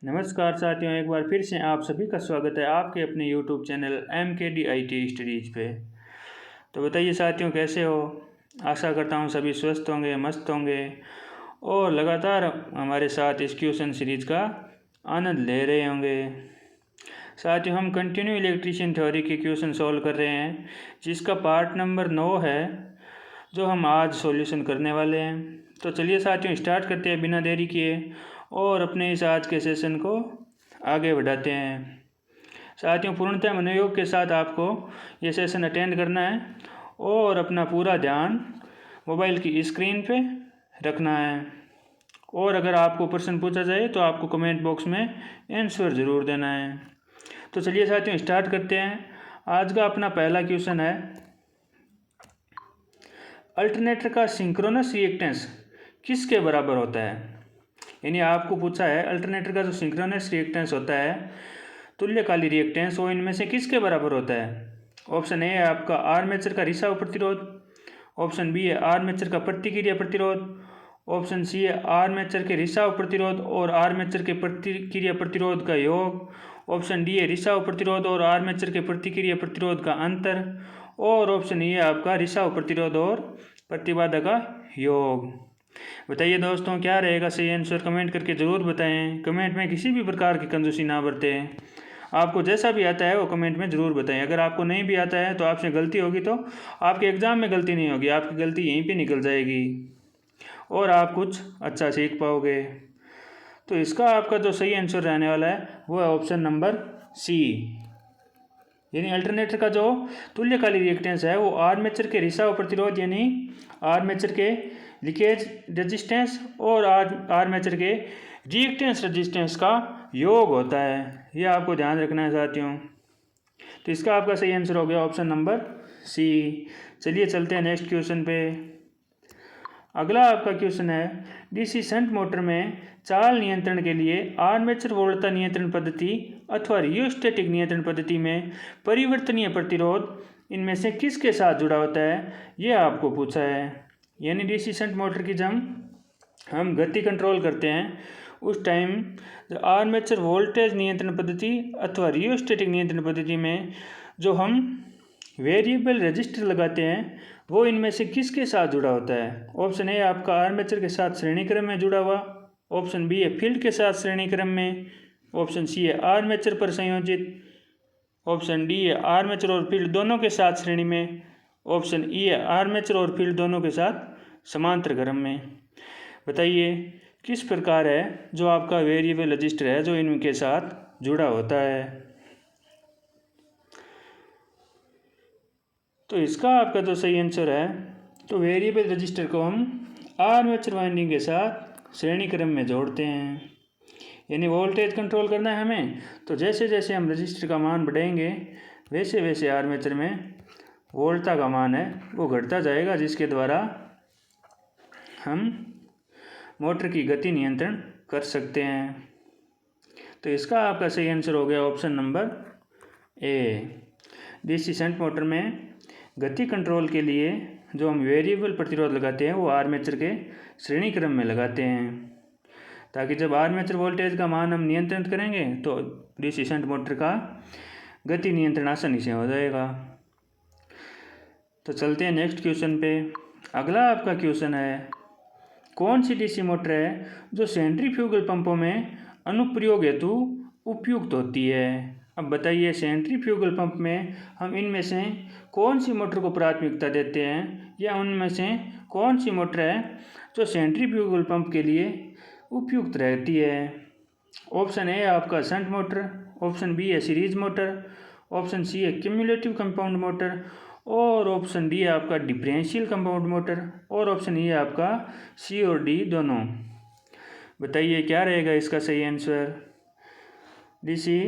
नमस्कार साथियों, एक बार फिर से आप सभी का स्वागत है आपके अपने YouTube channel MKD IT studies पे। तो बताइए साथियों, कैसे हो? आशा करता हूँ सभी स्वस्थ होंगे, मस्त होंगे और लगातार हमारे साथ इस क्वेश्चन सीरीज़ का आनंद ले रहे होंगे। साथियों, हम कंटिन्यू इलेक्ट्रीशियन थ्योरी के क्वेश्चन सॉल्व कर रहे हैं, जिसका पार्ट नंबर 9 है, जो हम आज सॉल्यूशन करने वाले हैं। तो चलिए साथियों, स्टार्ट करते हैं बिना देरी किए और अपने इस आज के सेशन को आगे बढ़ाते हैं। साथियों, पूर्णतः मनोयोग के साथ आपको ये सेशन अटेंड करना है और अपना पूरा ध्यान मोबाइल की स्क्रीन पे रखना है। और अगर आपको प्रश्न पूछा जाए तो आपको कमेंट बॉक्स में आंसर ज़रूर देना है। तो चलिए साथियों, स्टार्ट करते हैं। आज का अपना पहला क्वेश्चन है, अल्टरनेटर का सिंक्रोनस रिएक्टेंस किसके बराबर होता है? यानी आपको पूछा है अल्टरनेटर का जो सिंक्रोनस रिएक्टेंस होता है, तुल्यकाली रिएक्टेंस, वो इनमें से किसके बराबर होता है? ऑप्शन ए है आपका आर्मेचर का रिसाव प्रतिरोध, ऑप्शन बी है आर्मेचर का प्रतिक्रिया प्रतिरोध, ऑप्शन सी है आर्मेचर के रिसाव प्रतिरोध और आर्मेचर के प्रतिक्रिया प्रतिरोध का योग, ऑप्शन डी है रिसाव प्रतिरोध और आर्मेचर के प्रतिक्रिया प्रतिरोध का अंतर, और ऑप्शन ई है आपका रिसाव प्रतिरोध और प्रतिबाधा का योग। बताइए दोस्तों, क्या रहेगा सही आंसर? कमेंट करके ज़रूर बताएं। कमेंट में किसी भी प्रकार की कंजूसी ना बरतें। आपको जैसा भी आता है वो कमेंट में ज़रूर बताएं। अगर आपको नहीं भी आता है तो आपसे गलती होगी तो आपके एग्ज़ाम में गलती नहीं होगी, आपकी गलती यहीं पे निकल जाएगी और आप कुछ अच्छा सीख पाओगे। तो इसका आपका जो सही आंसर रहने वाला है वो है ऑप्शन नंबर सी। यानी अल्टरनेटर का जो तुल्यकाली रिएक्टेंस है वो आर्मेचर के रिसाव प्रतिरोध यानी आर्मेचर के लीकेज रेजिस्टेंस और आर्मेचर के रिएक्टेंस रेजिस्टेंस का योग होता है। यह आपको ध्यान रखना है साथियों। तो इसका आपका सही आंसर हो गया ऑप्शन नंबर सी। चलिए चलते हैं नेक्स्ट क्वेश्चन पे। अगला आपका क्वेश्चन है, डीसी शंट मोटर में चाल नियंत्रण के लिए आर्मेचर वोल्टता नियंत्रण पद्धति अथवा रियोस्टैटिक नियंत्रण पद्धति में परिवर्तनीय प्रतिरोध इनमें से किसके साथ जुड़ा होता है? ये आपको पूछा है। यानी डीसी शंट मोटर की जब हम गति कंट्रोल करते हैं उस टाइम आर्मेचर वोल्टेज नियंत्रण पद्धति अथवा रियोस्टैटिक नियंत्रण पद्धति में जो हम वेरिएबल रजिस्टर लगाते हैं वो इनमें से किसके साथ जुड़ा होता है? ऑप्शन ए आपका आर्मेचर के साथ श्रेणी क्रम में जुड़ा हुआ, ऑप्शन बी है फील्ड के साथ श्रेणी क्रम में, ऑप्शन सी है आर्मेचर पर संयोजित, ऑप्शन डी है आर्मेचर और फील्ड दोनों के साथ श्रेणी में, ऑप्शन ई है आर्मेचर और फील्ड दोनों के साथ समांतर क्रम में। बताइए किस प्रकार है जो आपका वेरिएबल रजिस्टर है जो इनके साथ जुड़ा होता है? तो इसका आपका जो सही आंसर है, तो वेरिएबल रजिस्टर को हम आर्मेचर वाइंडिंग के साथ श्रेणी क्रम में जोड़ते हैं। यानी वोल्टेज कंट्रोल करना है हमें, तो जैसे जैसे हम रजिस्टर का मान बढ़ाएंगे वैसे वैसे आर्मेचर में वोल्टता का मान है वो घटता जाएगा, जिसके द्वारा हम मोटर की गति नियंत्रण कर सकते हैं। तो इसका आपका सही आंसर हो गया option number A. DC shunt motor में गति कंट्रोल के लिए जो हम वेरिएबल प्रतिरोध लगाते हैं वो आर्मेचर के श्रेणी क्रम में लगाते हैं, ताकि जब आर्मेचर वोल्टेज का मान हम नियंत्रित करेंगे तो डीसी शंट मोटर का गति नियंत्रण आसानी से हो जाएगा। तो चलते हैं नेक्स्ट क्वेश्चन पे। अगला आपका क्वेश्चन है, कौन सी डीसी मोटर है जो सेंट्रीफ्यूगल पंपों में अनुप्रयोग हेतु उपयुक्त होती है? अब बताइए, सेंट्रीफ्यूगल पंप में हम इनमें से कौन सी मोटर को प्राथमिकता देते हैं, या उनमें से कौन सी मोटर है जो सेंट्रीफ्यूगल पंप के लिए उपयुक्त रहती है? ऑप्शन ए आपका शंट मोटर, ऑप्शन बी है सीरीज मोटर, ऑप्शन सी है क्यूमुलेटिव कंपाउंड मोटर, और ऑप्शन डी है आपका डिफरेंशियल कंपाउंड मोटर, और ऑप्शन ई है आपका सी और डी दोनों। बताइए क्या रहेगा इसका सही आंसर? डीसी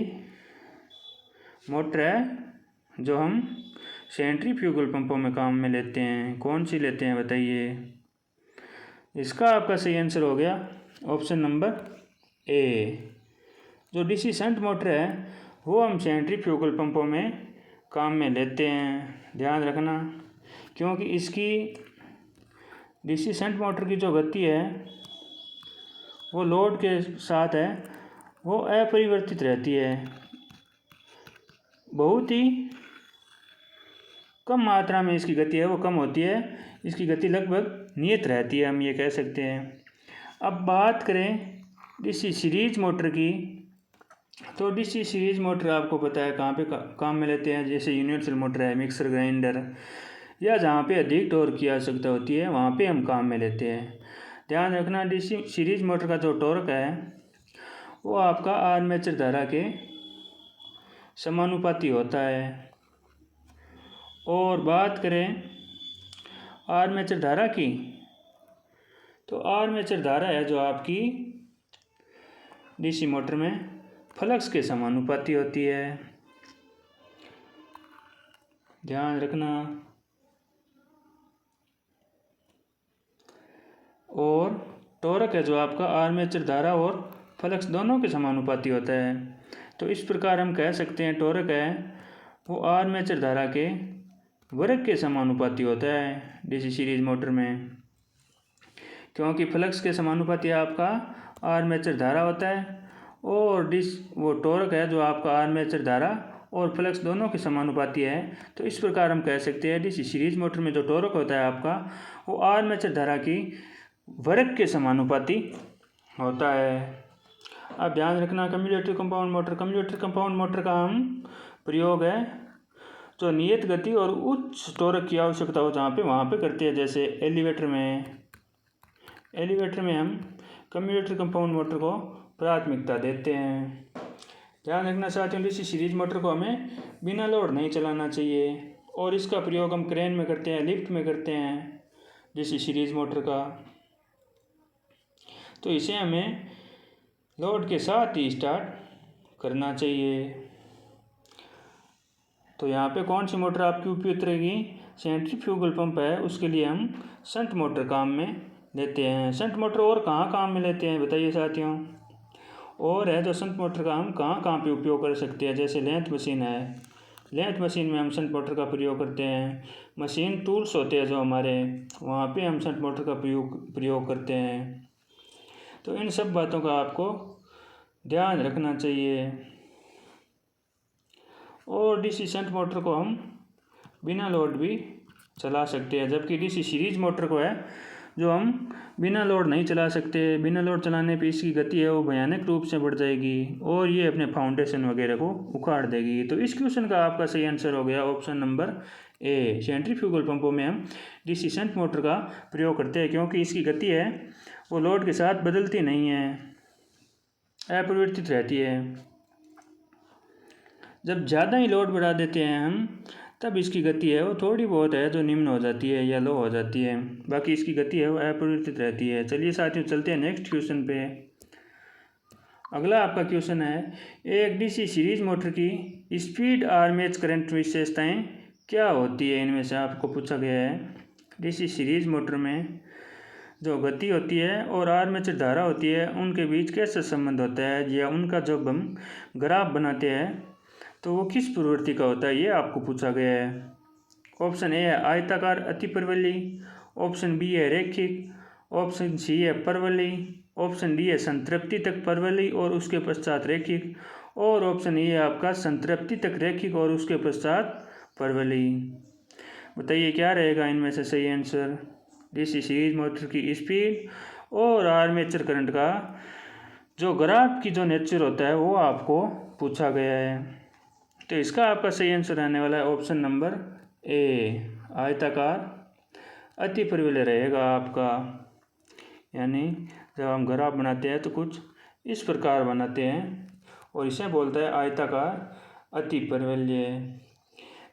मोटर है जो हम सेंट्रीफ्यूगल पंपों में काम में लेते हैं, कौन सी लेते हैं बताइए? इसका आपका सही आंसर हो गया ऑप्शन नंबर ए। जो डीसी शंट मोटर है वो हम सेंट्रीफ्यूगल पंपों में काम में लेते हैं। ध्यान रखना, क्योंकि इसकी डीसी शंट मोटर की जो गति है वो लोड के साथ है वो अपरिवर्तित रहती है, बहुत ही कम मात्रा में इसकी गति है वो कम होती है, इसकी गति लगभग नियत रहती है, हम ये कह सकते हैं। अब बात करें डीसी सीरीज मोटर की, तो डीसी सीरीज मोटर आपको पता है कहाँ पे काम में लेते हैं, जैसे यूनिवर्सल मोटर है, मिक्सर ग्राइंडर, या जहाँ पे अधिक टॉर्क की आवश्यकता होती है वहाँ पे हम काम में लेते हैं। ध्यान रखना डीसी सीरीज मोटर का जो टॉर्क है वो आपका आर्मेचर धारा के समानुपाती होता है। और बात करें आर्मेचर धारा की, तो आर्मेचर धारा है जो आपकी डीसी मोटर में फ्लक्स के समानुपाती होती है। ध्यान रखना। और टॉर्क है जो आपका आर्मेचर धारा और फ्लक्स दोनों के समानुपाती होता है। तो इस प्रकार हम कह सकते हैं टॉर्क है वो आर्मेचर धारा के वर्ग के समानुपाती होता है डीसी सीरीज मोटर में, क्योंकि फ्लक्स के समानुपाती आपका आर्मेचर धारा होता है और वो टॉर्क है जो आपका आर्मेचर धारा और फ्लक्स दोनों के समानुपाती है। तो इस प्रकार हम कह सकते हैं डीसी सीरीज मोटर में जो टॉर्क होता है आपका वो आर्मेचर धारा की वर्ग के समानुपाती होता है। अब ध्यान रखना commutator compound motor, commutator compound motor का हम प्रयोग है जो नियत गति और उच्च टॉर्क की आवश्यकता हो जहाँ पे वहाँ पे करते हैं, जैसे एलिवेटर में हम कम्यूटेटर कंपाउंड मोटर को प्राथमिकता देते हैं। ध्यान रखना साथियों डीसी सीरीज मोटर को हमें बिना लोड नहीं चलाना चाहिए और इसका प्रयोग हम क्रेन में करते हैं, लिफ्ट में करते हैं डीसी सीरीज मोटर का। तो इसे हमें लोड के साथ ही स्टार्ट करना चाहिए। तो यहाँ पे कौन सी मोटर आपकी उपयुक्त रहेगी, सेंट्रीफ्यूगल पंप है उसके लिए हम शंट मोटर काम में लेते हैं। शंट मोटर और कहाँ काम में लेते हैं बताइए साथियों, और है तो शंट मोटर का हम कहाँ कहाँ पे उपयोग कर सकते हैं, जैसे लेंथ मशीन है, लेंथ मशीन में हम शंट मोटर का प्रयोग करते हैं। मशीन टूल्स होते हैं जो हमारे, वहाँ पे हम शंट मोटर का प्रयोग करते हैं। तो इन सब बातों का आपको ध्यान रखना चाहिए। और डीसी शंट मोटर को हम बिना लोड भी चला सकते हैं, जबकि डीसी सीरीज मोटर को है जो हम बिना लोड नहीं चला सकते। बिना लोड चलाने पे इसकी गति है वो भयानक रूप से बढ़ जाएगी और ये अपने फाउंडेशन वगैरह को उखाड़ देगी। तो इस क्वेश्चन का आपका सही आंसर हो गया ऑप्शन नंबर ए। सेंट्रीफ्यूगल पंपों में हम डीसी शंट मोटर का प्रयोग करते हैं क्योंकि इसकी गति है वो लोड के साथ बदलती नहीं है, अपरिवर्तित रहती है। जब ज़्यादा ही लोड बढ़ा देते हैं हम तब इसकी गति है वो थोड़ी बहुत है जो निम्न हो जाती है या लो हो जाती है, बाकी इसकी गति है वो अपरिवर्तित रहती है। चलिए साथियों चलते हैं नेक्स्ट क्वेश्चन पे। अगला आपका क्वेश्चन है एक डीसी सीरीज मोटर की स्पीड आर्मेचर करंट विशेषताएं क्या होती है, इनमें से आपको पूछा गया है। डीसी सीरीज मोटर में जो गति होती है और आर्मेचर धारा होती है उनके बीच कैसा संबंध होता है, या उनका जब हम ग्राफ बनाते हैं तो वो किस प्रवृत्ति का होता है, ये आपको पूछा गया है। ऑप्शन ए है आयताकार अतिपरवलयी, ऑप्शन बी है रैखिक, ऑप्शन सी है परवलयी, ऑप्शन डी है संतृप्ति तक परवलयी और उसके पश्चात रैखिक, और ऑप्शन ए है आपका संतृप्ति तक रैखिक और उसके पश्चात परवलयी। बताइए क्या रहेगा इनमें से सही आंसर। डीसी सीरीज मोटर की स्पीड और आर्मेचर करंट का जो ग्राफ की जो नेचर होता है वो आपको पूछा गया है। तो इसका आपका सही आंसर रहने वाला है ऑप्शन नंबर ए, आयताकार अतिपरवलय रहेगा आपका। यानी जब हम ग्राफ बनाते हैं तो कुछ इस प्रकार बनाते हैं और इसे बोलता है आयताकार अतिपरवलय।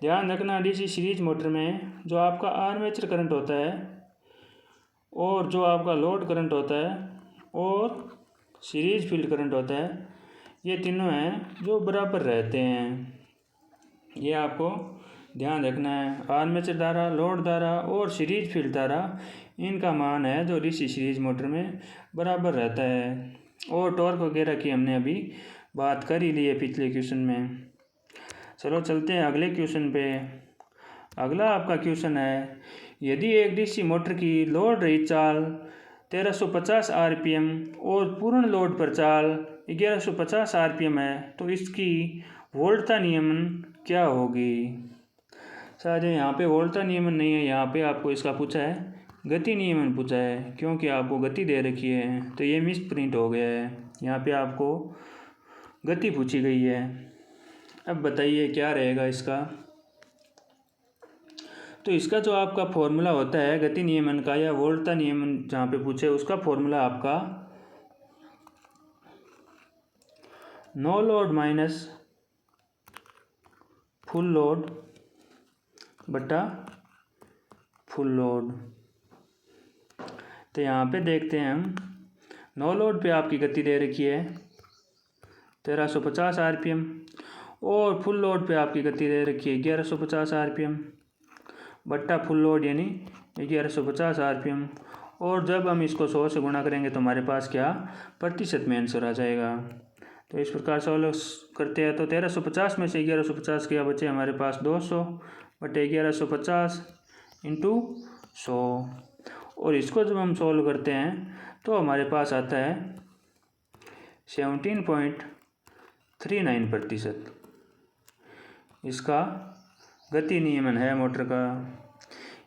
ध्यान रखना डीसी सीरीज मोटर में जो आपका आर्मेचर करंट होता है और जो आपका लोड करंट होता है और सीरीज फील्ड करंट होता है, ये तीनों हैं जो बराबर रहते हैं। ये आपको ध्यान रखना है। आर्मेचर धारा, लोड धारा और सीरीज फील्ड धारा, इनका मान है जो डीसी सीरीज मोटर में बराबर रहता है। और टॉर्क वगैरह की हमने अभी बात कर ही ली है पिछले क्वेश्चन में। चलो चलते हैं अगले क्वेश्चन पे। अगला आपका क्वेश्चन है यदि एक डीसी मोटर की लोड रहित चाल 1350 आरपीएम और पूर्ण लोड पर चाल 1150 आरपीएम है, तो इसकी वोल्टता नियमन क्या होगी। साथियों यहाँ पे वोल्टता नियमन नहीं है, यहाँ पे आपको इसका पूछा है गति नियमन पूछा है, क्योंकि आपको गति दे रखी है तो ये मिस प्रिंट हो गया है। यहाँ पे आपको गति पूछी गई है। अब बताइए क्या रहेगा इसका। तो इसका जो आपका फॉर्मूला होता है गति नियमन का या वोल्टता नियमन जहाँ पे पूछे, उसका फॉर्मूला आपका no load minus full load बटा फुल लोड। तो यहाँ पे देखते हैं हम, नो लोड पे आपकी गति दे रखी है 1350 आरपीएम और फुल लोड पे आपकी गति दे रखी है 1150 आरपीएम बट्टा फुल लोड यानी 1150 आरपीएम। और जब हम इसको 100 से गुणा करेंगे तो हमारे पास क्या प्रतिशत में आंसर आ जाएगा। तो इस प्रकार सॉल्व करते हैं। तो 1350 में से 1150 क्या बचे हमारे पास 200 बटे 1150 इंटू 100। और इसको जब हम सॉल्व करते हैं तो हमारे पास आता है 17.39%। इसका गति नियमन है मोटर का।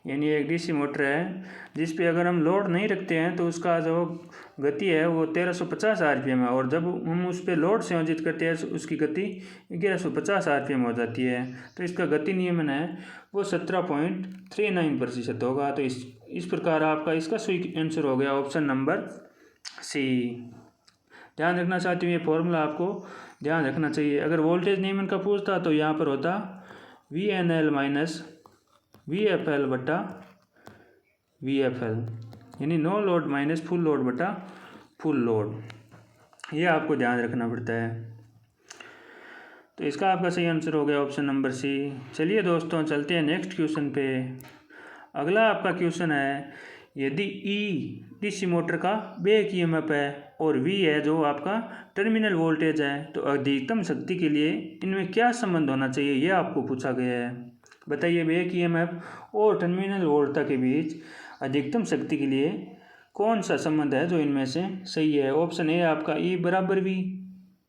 यानी एक डीसी मोटर है जिस पे अगर हम लोड नहीं रखते हैं तो उसका जो गति है वो 1350 आरपीएम है, और जब हम उस पर लोड संयोजित करते हैं तो उसकी गति 1150 आरपीएम हो जाती है। तो इसका गति नियमन है वो 17.39% होगा। तो इस प्रकार आपका इसका सही आंसर हो गया ऑप्शन नंबर सी। ध्यान रखना चाहती हूँ, ये फॉर्मूला आपको ध्यान रखना चाहिए। अगर वोल्टेज नियमन का पूछता तो यहाँ पर होता VNL माइनस VFL बटा VFL, यानी no load minus full load बटा फुल लोड। ये आपको ध्यान रखना पड़ता है। तो इसका आपका सही आंसर हो गया ऑप्शन नंबर सी। चलिए दोस्तों चलते हैं नेक्स्ट क्वेश्चन पे। अगला आपका क्वेश्चन है, यदि ई डीसी मोटर का बैक ईएमएफ है और वी है जो आपका टर्मिनल वोल्टेज है, तो अधिकतम शक्ति के लिए इनमें क्या संबंध होना चाहिए, ये आपको पूछा गया है। बताइए बैक ईएमएफ और टर्मिनल वोल्टता के बीच अधिकतम शक्ति के लिए कौन सा संबंध है जो इनमें से सही है। ऑप्शन ए आपका ई बराबर वी,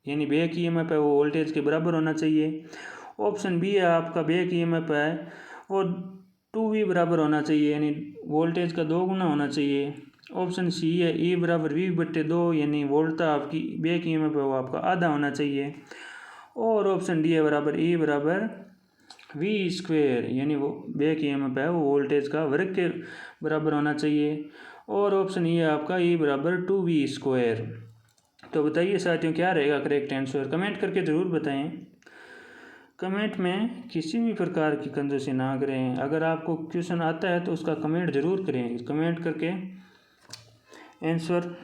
यानी बैक ईएमएफ है वो वोल्टेज के बराबर होना चाहिए। ऑप्शन बी है आपका बैक ईएमएफ है वो 2V बराबर होना चाहिए, यानी वोल्टेज का 2 गुना होना चाहिए। ऑप्शन सी है ई बराबर वी बटे 2, यानी वोल्टता आपकी बैक ईएमएफ है वो आपका आधा होना चाहिए। और ऑप्शन डी है बराबर ई बराबर वी स्क्वेयर, यानी वो बैक ईएमएफ है वो वोल्टेज का वर्ग के बराबर होना चाहिए। और ऑप्शन ई है आपका ई बराबर 2V स्क्वायर। तो बताइए साथियों क्या रहेगा करेक्ट आंसर, कमेंट करके ज़रूर बताएं। कमेंट में किसी भी प्रकार की कंजूसी ना करें। अगर आपको क्वेश्चन आता है तो उसका कमेंट ज़रूर करें। कमेंट करके आंसर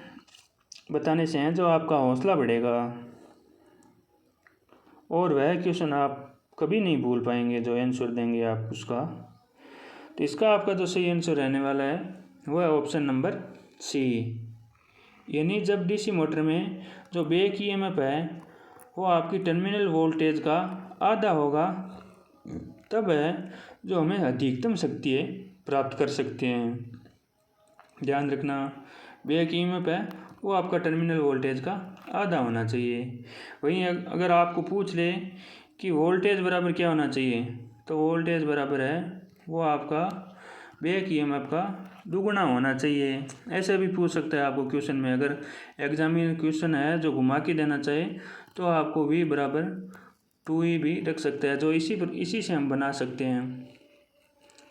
बताने से हैं जो आपका हौसला बढ़ेगा और वह क्वेश्चन आप कभी नहीं भूल पाएंगे जो आंसर देंगे आप उसका। तो इसका आपका जो सही आंसर रहने वाला है वो है ऑप्शन नंबर सी, यानी जब डीसी मोटर में जो बैक ईएमएफ है वो आपकी टर्मिनल वोल्टेज का आधा होगा, तब है जो हमें अधिकतम शक्ति प्राप्त कर सकते हैं। ध्यान रखना, बैक ईएमएफ है वो आपका टर्मिनल वोल्टेज का आधा होना चाहिए। वहीं अगर आपको पूछ ले कि वोल्टेज बराबर क्या होना चाहिए, तो वोल्टेज बराबर है वो आपका बैक ईएमएफ का दुगुना होना चाहिए। ऐसे भी पूछ सकता है आपको क्वेश्चन में। अगर एग्जामिनर क्वेश्चन है जो घुमा के देना चाहे तो आपको V बराबर 2E भी रख सकता है, जो इसी से हम बना सकते हैं।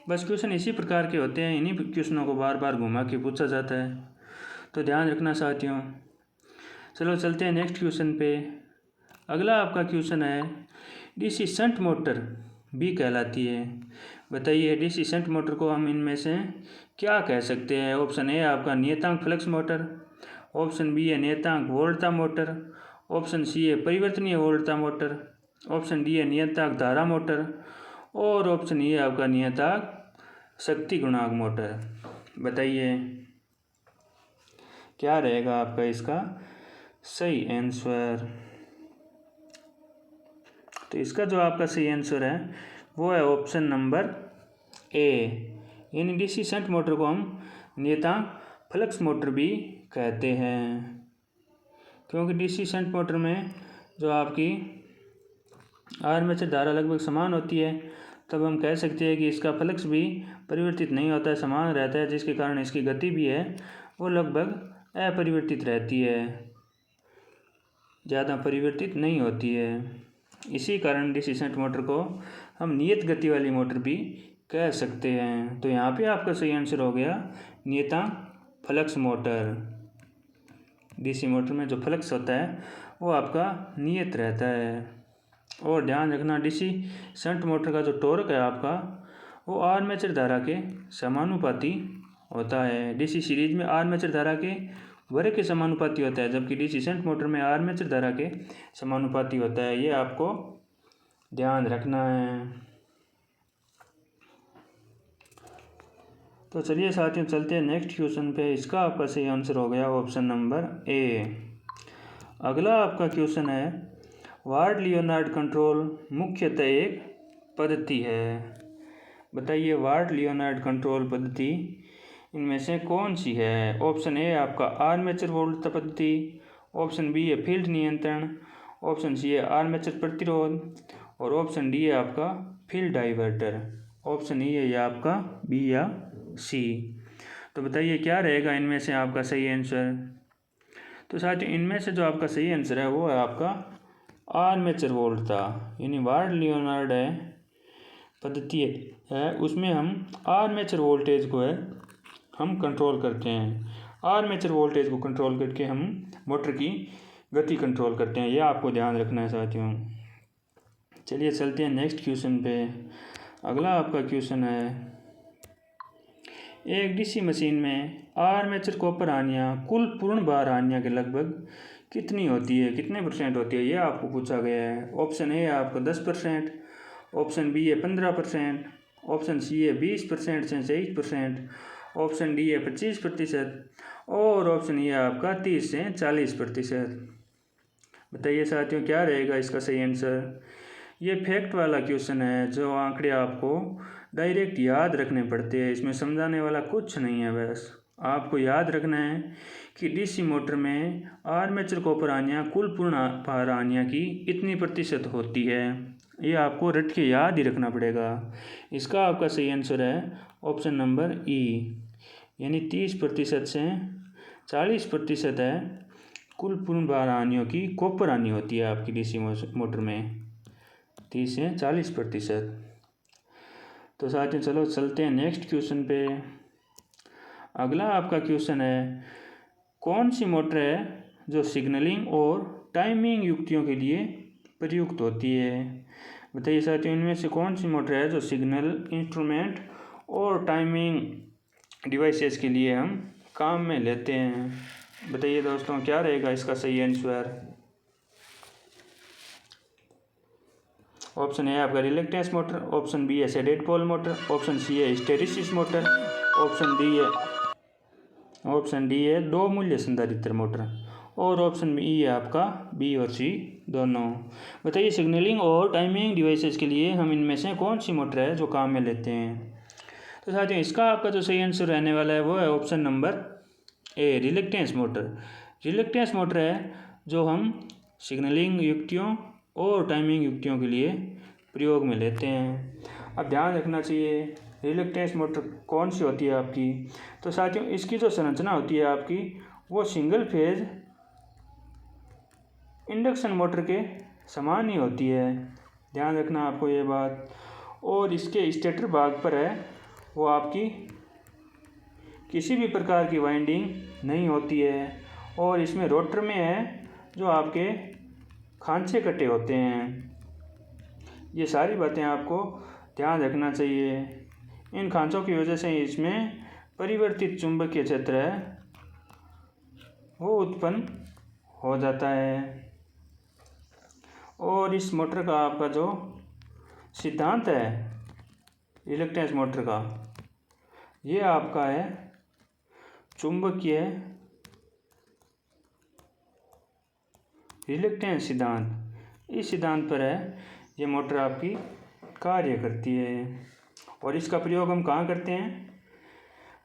बस क्वेश्चन इसी प्रकार के होते हैं, इन्हीं क्वेश्चनों को बार बार घुमा के पूछा जाता है। तो ध्यान रखना साथियों। चलो चलते हैं नेक्स्ट क्वेश्चन पे। अगला आपका क्वेश्चन है, डीसी शंट मोटर भी कहलाती है। बताइए डीसी शंट मोटर को हम इनमें से क्या कह सकते हैं। ऑप्शन ए आपका नियतांक फ्लक्स मोटर, ऑप्शन बी है नियतांक वोल्टता मोटर, ऑप्शन सी है परिवर्तनीय वोल्टता मोटर, ऑप्शन डी है नियतांक धारा मोटर, और ऑप्शन ई है आपका नियतांक शक्ति गुणांक मोटर। बताइए क्या रहेगा आपका इसका सही आंसर। तो इसका जो आपका सही आंसर है वो है ऑप्शन नंबर ए, यानी डीसी शंट मोटर को हम नियतांक फ्लक्स मोटर भी कहते हैं, क्योंकि डीसी शंट मोटर में जो आपकी आर्मेचर धारा लगभग समान होती है, तब हम कह सकते हैं कि इसका फ्लक्स भी परिवर्तित नहीं होता है, समान रहता है, जिसके कारण इसकी गति भी है वो लगभग अपरिवर्तित रहती है, ज़्यादा परिवर्तित नहीं होती है। इसी कारण डीसी शंट मोटर को हम नियत गति वाली मोटर भी कह सकते हैं। तो यहाँ पे आपका सही आंसर हो गया नियतांक फ्लक्स मोटर। डीसी मोटर में जो फ्लक्स होता है वो आपका नियत रहता है। और ध्यान रखना, डीसी शंट मोटर का जो टॉर्क है आपका वो आर्मेचर धारा के समानुपाती होता है। डीसी सीरीज में आर्मेचर धारा के वर्ग के समानुपाती होता है, जबकि डीसी शंट मोटर में आर्मेचर धारा के समानुपाती होता है। ये आपको ध्यान रखना है। तो चलिए साथियों चलते हैं नेक्स्ट क्वेश्चन पे। इसका आपका सही आंसर हो गया ऑप्शन नंबर ए। अगला आपका क्वेश्चन है, वार्ड लियोनार्ड कंट्रोल मुख्यतः एक पद्धति है। बताइए वार्ड लियोनार्ड कंट्रोल पद्धति इनमें से कौन सी है। ऑप्शन ए आपका आर्मेचर वोल्टता पद्धति, ऑप्शन बी है फील्ड नियंत्रण, ऑप्शन सी है आर्मेचर प्रतिरोध, और ऑप्शन डी है आपका फील्ड डाइवर्टर। ऑप्शन ई है या आपका बी या सी। तो बताइए क्या रहेगा इनमें से आपका सही आंसर। तो साथियों इनमें से जो आपका सही आंसर है वो है आपका आर्मेचर वोल्टता, यानी वार्ड लियोनार्ड है पद्धति है, उसमें हम आर्मेचर वोल्टेज को है हम कंट्रोल करते हैं। आर्मेचर वोल्टेज को कंट्रोल करके हम मोटर की गति कंट्रोल करते हैं। यह आपको ध्यान रखना है साथियों। चलिए चलते हैं नेक्स्ट क्वेश्चन पे। अगला आपका क्वेश्चन है, एक डीसी मशीन में आर्मेचर कॉपर हानियाँ कुल पूर्ण भार हानियाँ के लगभग कितनी होती है, कितने परसेंट होती है, यह आपको पूछा गया है। ऑप्शन ए है आपका 10%, ऑप्शन बी है 15%, ऑप्शन सी है 20% से 23%, ऑप्शन डी है 25%, और ऑप्शन ई है आपका 30 से 40%। बताइए साथियों क्या रहेगा इसका सही आंसर। ये फैक्ट वाला क्वेश्चन है, जो आंकड़े आपको डायरेक्ट याद रखने पड़ते हैं, इसमें समझाने वाला कुछ नहीं है। बस आपको याद रखना है कि डीसी मोटर में आर्मेचर कॉपर हानियाँ कुल पूर्ण भार हानियाँ की इतनी प्रतिशत होती है। ये आपको रट के याद ही रखना पड़ेगा। इसका आपका सही आंसर है ऑप्शन नंबर ई, यानी 30% से 40% है कुल पूर्ण भार हानियों की कॉपर हानि होती है आपकी डीसी मोटर में, 30 से 40%। तो साथियों चलो चलते हैं नेक्स्ट क्वेश्चन पे। अगला आपका क्वेश्चन है, कौन सी मोटर है जो सिग्नलिंग और टाइमिंग युक्तियों के लिए प्रयुक्त होती है। बताइए साथियों इनमें से कौन सी मोटर है जो सिग्नल इंस्ट्रूमेंट और टाइमिंग डिवाइसेस के लिए हम काम में लेते हैं। बताइए दोस्तों क्या रहेगा इसका सही आंसर। ऑप्शन ए आपका रिलक्टेंस मोटर, ऑप्शन बी है shaded pole motor, option C है हिस्टेरिसिस मोटर, ऑप्शन डी है दो मूल्य संधारित्र मोटर, और ऑप्शन ई है आपका बी और सी दोनों। बताइए सिग्नलिंग और टाइमिंग डिवाइसेस के लिए हम इनमें से कौन सी मोटर है जो काम में लेते हैं। तो साथियों इसका आपका जो सही आंसर रहने वाला है वो है option number A, reluctance motor. Reluctance motor है जो हम सिग्नलिंग युक्तियों और टाइमिंग युक्तियों के लिए प्रयोग में लेते हैं। अब ध्यान रखना चाहिए रिलक्टेंस मोटर कौन सी होती है आपकी। तो साथियों इसकी जो संरचना होती है आपकी वो सिंगल फेज इंडक्शन मोटर के समान ही होती है, ध्यान रखना आपको ये बात। और इसके स्टेटर भाग पर है वो आपकी किसी भी प्रकार की वाइंडिंग नहीं होती है, और इसमें रोटर में है जो आपके खांचे कटे होते हैं। ये सारी बातें आपको ध्यान रखना चाहिए। इन खांचों की वजह से इसमें परिवर्तित चुंबकीय क्षेत्र है वो उत्पन्न हो जाता है। और इस मोटर का आपका जो सिद्धांत है रिलक्टेंस मोटर का, ये आपका है चुंबकीय रिलक्टेंस सिद्धांत। इस सिद्धांत पर है ये मोटर आपकी कार्य करती है। और इसका प्रयोग हम कहाँ करते हैं,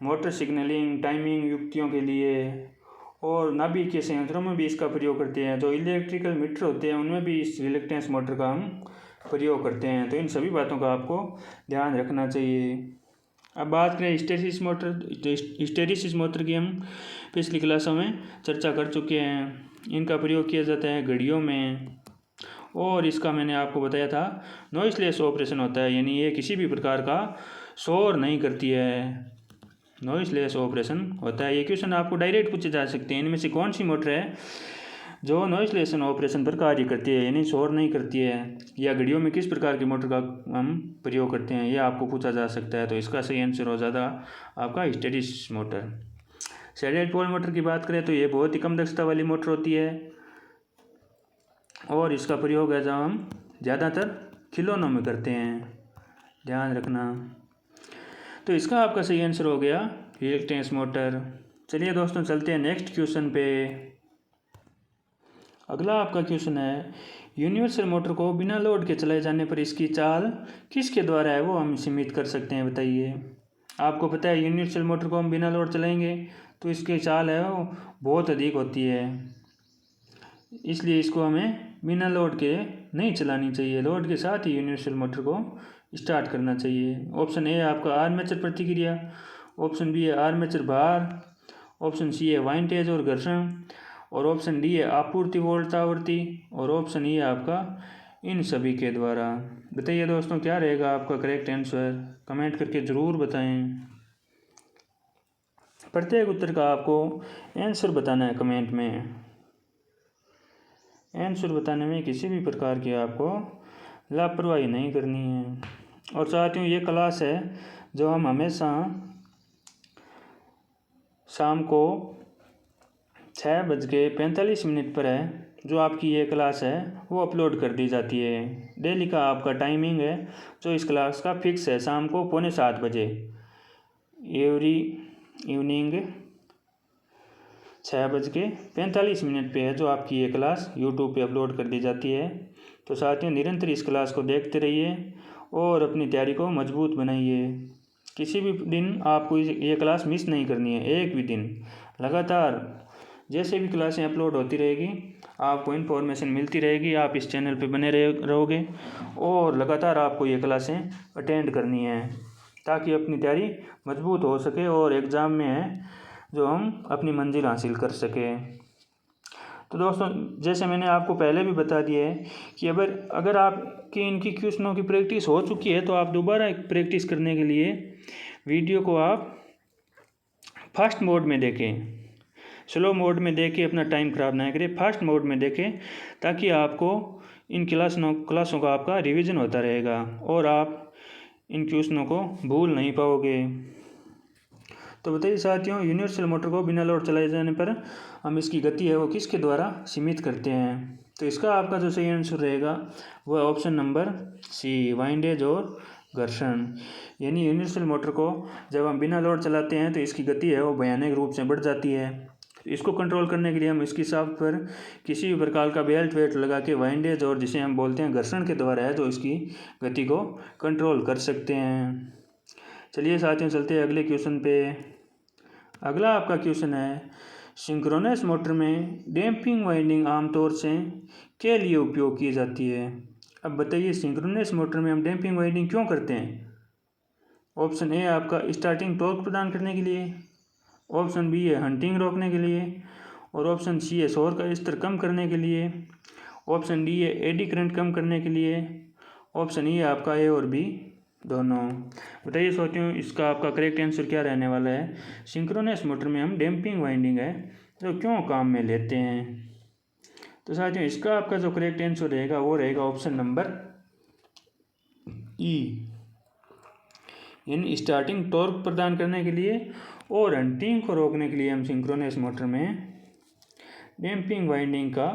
मोटर सिग्नलिंग, टाइमिंग युक्तियों के लिए और नाभिक के संयंत्रों में भी इसका प्रयोग करते हैं। जो इलेक्ट्रिकल मीटर होते हैं उनमें भी इस रिएक्टेंस मोटर का हम प्रयोग करते हैं। तो इन सभी बातों का आपको ध्यान रखना चाहिए। अब बात करें हिस्टैरिसीस मोटर। हिस्टैरिसीस मोटर की हम पिछली क्लासों में चर्चा कर चुके हैं। इनका प्रयोग किया जाता है घड़ियों में, और इसका मैंने आपको बताया था नॉइसलेस ऑपरेशन होता है, यानी ये किसी भी प्रकार का शोर नहीं करती है। नॉइसलेस ऑपरेशन होता है। ये क्वेश्चन आपको डायरेक्ट पूछे जा सकते हैं, इनमें से कौन सी मोटर है जो नॉइसलेस ऑपरेशन पर कार्य करती है, यानी शोर नहीं करती है, या घड़ियों में किस प्रकार की मोटर का हम प्रयोग करते हैं, यह आपको पूछा जा सकता है। तो इसका सही आंसर हो जाता आपका hysteresis motor. Satellite pole motor की बात करें तो ये बहुत ही कम दक्षता वाली मोटर होती है, और इसका प्रयोग है जब हम ज़्यादातर खिलौनों में करते हैं, ध्यान रखना। तो इसका आपका सही आंसर हो गया रिएक्टेंस मोटर। चलिए दोस्तों चलते हैं नेक्स्ट क्वेश्चन पे। अगला आपका क्वेश्चन है, यूनिवर्सल मोटर को बिना लोड के चलाए जाने पर इसकी चाल किसके द्वारा है वो हम सीमित कर सकते हैं, बताइए। आपको पता है यूनिवर्सल मोटर को हम बिना लोड चलाएंगे तो इसकी चाल है वो बहुत अधिक होती है, इसलिए इसको हमें बिना लोड के नहीं चलानी चाहिए। लोड के साथ ही यूनिवर्सल मोटर को स्टार्ट करना चाहिए। ऑप्शन ए है आपका आर्मेचर प्रतिक्रिया, ऑप्शन बी है आर्मेचर भार, ऑप्शन सी है वाइंडेज और घर्षण, और ऑप्शन डी है आपूर्ति वोल्ट आवृत्ति, और ऑप्शन ई है आपका इन सभी के द्वारा। बताइए दोस्तों क्या रहेगा आपका करेक्ट आंसर, कमेंट करके ज़रूर बताएं। प्रत्येक उत्तर का आपको आंसर बताना है कमेंट में। आंसर बताने में किसी भी प्रकार की आपको लापरवाही नहीं करनी है। और साथियों ये क्लास है जो हम हमेशा शाम को 6:45 पर है, जो आपकी ये क्लास है वो अपलोड कर दी जाती है। डेली का आपका टाइमिंग है जो इस क्लास का फिक्स है, शाम को 6:45 बजे एवरी इवनिंग 6:45 पे है जो आपकी ये क्लास यूट्यूब पे अपलोड कर दी जाती है। तो साथियों निरंतर इस क्लास को देखते रहिए और अपनी तैयारी को मजबूत बनाइए। किसी भी दिन आपको ये क्लास मिस नहीं करनी है, एक भी दिन लगातार जैसे भी क्लासें अपलोड होती रहेगी आपको इन्फॉर्मेशन मिलती रहेगी। आप इस चैनल पे बने रहोगे और लगातार आपको ये क्लासें अटेंड करनी है ताकि अपनी तैयारी मजबूत हो सके और एग्ज़ाम में है जो हम अपनी मंजिल हासिल कर सकें। तो दोस्तों जैसे मैंने आपको पहले भी बता दिया है कि अगर आपकी इनकी क्वेश्चनों की प्रैक्टिस हो चुकी है तो आप दोबारा प्रैक्टिस करने के लिए वीडियो को आप फास्ट मोड में देखें, स्लो मोड में देखें, अपना टाइम ख़राब ना करें, फास्ट मोड में देखें ताकि आपको इन क्लासों का आपका रिवीजन होता रहेगा और आप इन क्वेश्चनों को भूल नहीं पाओगे। तो बताइए साथियों यूनिवर्सल मोटर को बिना लोड चलाए जाने पर हम इसकी गति है वो किसके द्वारा सीमित करते हैं। तो इसका आपका जो सही आंसर रहेगा वह ऑप्शन नंबर सी, वाइंडेज और घर्षण। यानी यूनिवर्सल मोटर को जब हम बिना लोड चलाते हैं तो इसकी गति है वो भयानक रूप से बढ़ जाती है। इसको कंट्रोल करने के लिए हम इसकी शाफ्ट पर किसी भी प्रकार का बेल्ट वेट लगा के वाइंडेज और जिसे हम बोलते हैं घर्षण के द्वारा है तो इसकी गति को कंट्रोल कर सकते हैं। चलिए साथियों चलते हैं अगले क्वेश्चन पे। अगला आपका क्वेश्चन है, सिंक्रोनस मोटर में डैम्पिंग वाइंडिंग आमतौर से के लिए उपयोग की जाती है। अब बताइए सिंक्रोनस मोटर में हम डैम्पिंग वाइंडिंग क्यों करते हैं। ऑप्शन ए आपका स्टार्टिंग टॉर्क प्रदान करने के लिए, ऑप्शन बी है हंटिंग रोकने के लिए, और ऑप्शन सी है शोर का स्तर कम करने के लिए, ऑप्शन डी है एडी करंट कम करने के लिए, ऑप्शन ई है आपका ए और बी दोनों। बताइए साथियों इसका आपका करेक्ट आंसर क्या रहने वाला है। सिंक्रोनस मोटर में हम डैम्पिंग वाइंडिंग है जो क्यों काम में लेते हैं। तो साथियों इसका आपका जो करेक्ट आंसर रहेगा वो रहेगा ऑप्शन नंबर ई, यानी स्टार्टिंग टॉर्क प्रदान करने के लिए और हंटिंग को रोकने के लिए हम सिंक्रोनस मोटर में डैम्पिंग वाइंडिंग का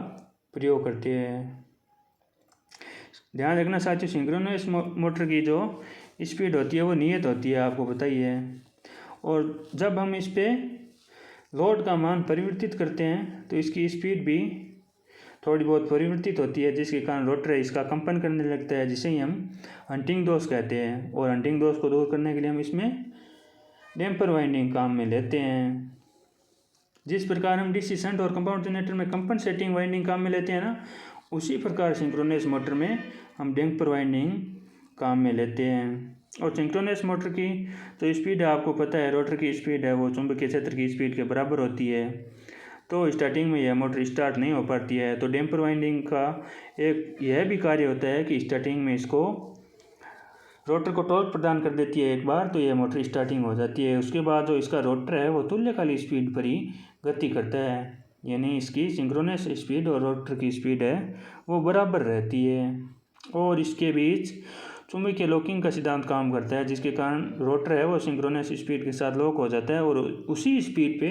प्रयोग करते हैं। ध्यान रखना साथियों सिंक्रोनस मोटर की जो स्पीड होती है वो नियत होती है, आपको बताइए, और जब हम इस पे लोड का मान परिवर्तित करते हैं तो इसकी स्पीड भी थोड़ी बहुत परिवर्तित होती है जिसके कारण रोटर इसका कंपन करने लगता है जिसे ही हम हंटिंग दोष कहते हैं। और हंटिंग दोष को दूर करने के लिए हम इसमें डैम्पर वाइंडिंग काम में लेते हैं। जिस प्रकार हम डीसी शंट और कंपाउंड जनरेटर में कंपनसेटिंग वाइंडिंग काम में लेते हैं ना, उसी प्रकार सिंक्रोनस मोटर में हम डैम्पर वाइंडिंग काम में लेते हैं। और सिंक्रोनस मोटर की तो स्पीड आपको पता है, रोटर की स्पीड है वो चुंबकीय क्षेत्र की स्पीड के बराबर होती है। तो स्टार्टिंग में यह मोटर स्टार्ट नहीं हो पाती है। तो डैम्पर वाइंडिंग का एक यह भी कार्य होता है कि स्टार्टिंग में इसको रोटर को टॉर्क प्रदान कर देती है एक बार, तो यह मोटर स्टार्टिंग हो जाती है। उसके बाद जो इसका रोटर है वो तुल्यकालिक स्पीड पर ही गति करता है, यानी इसकी सिंक्रोनस स्पीड और रोटर की स्पीड है वो बराबर रहती है। और इसके बीच चुंबकीय लॉकिंग का सिद्धांत काम करता है, जिसके कारण रोटर है वो सिंक्रोनस स्पीड के साथ लॉक हो जाता है और उसी स्पीड पे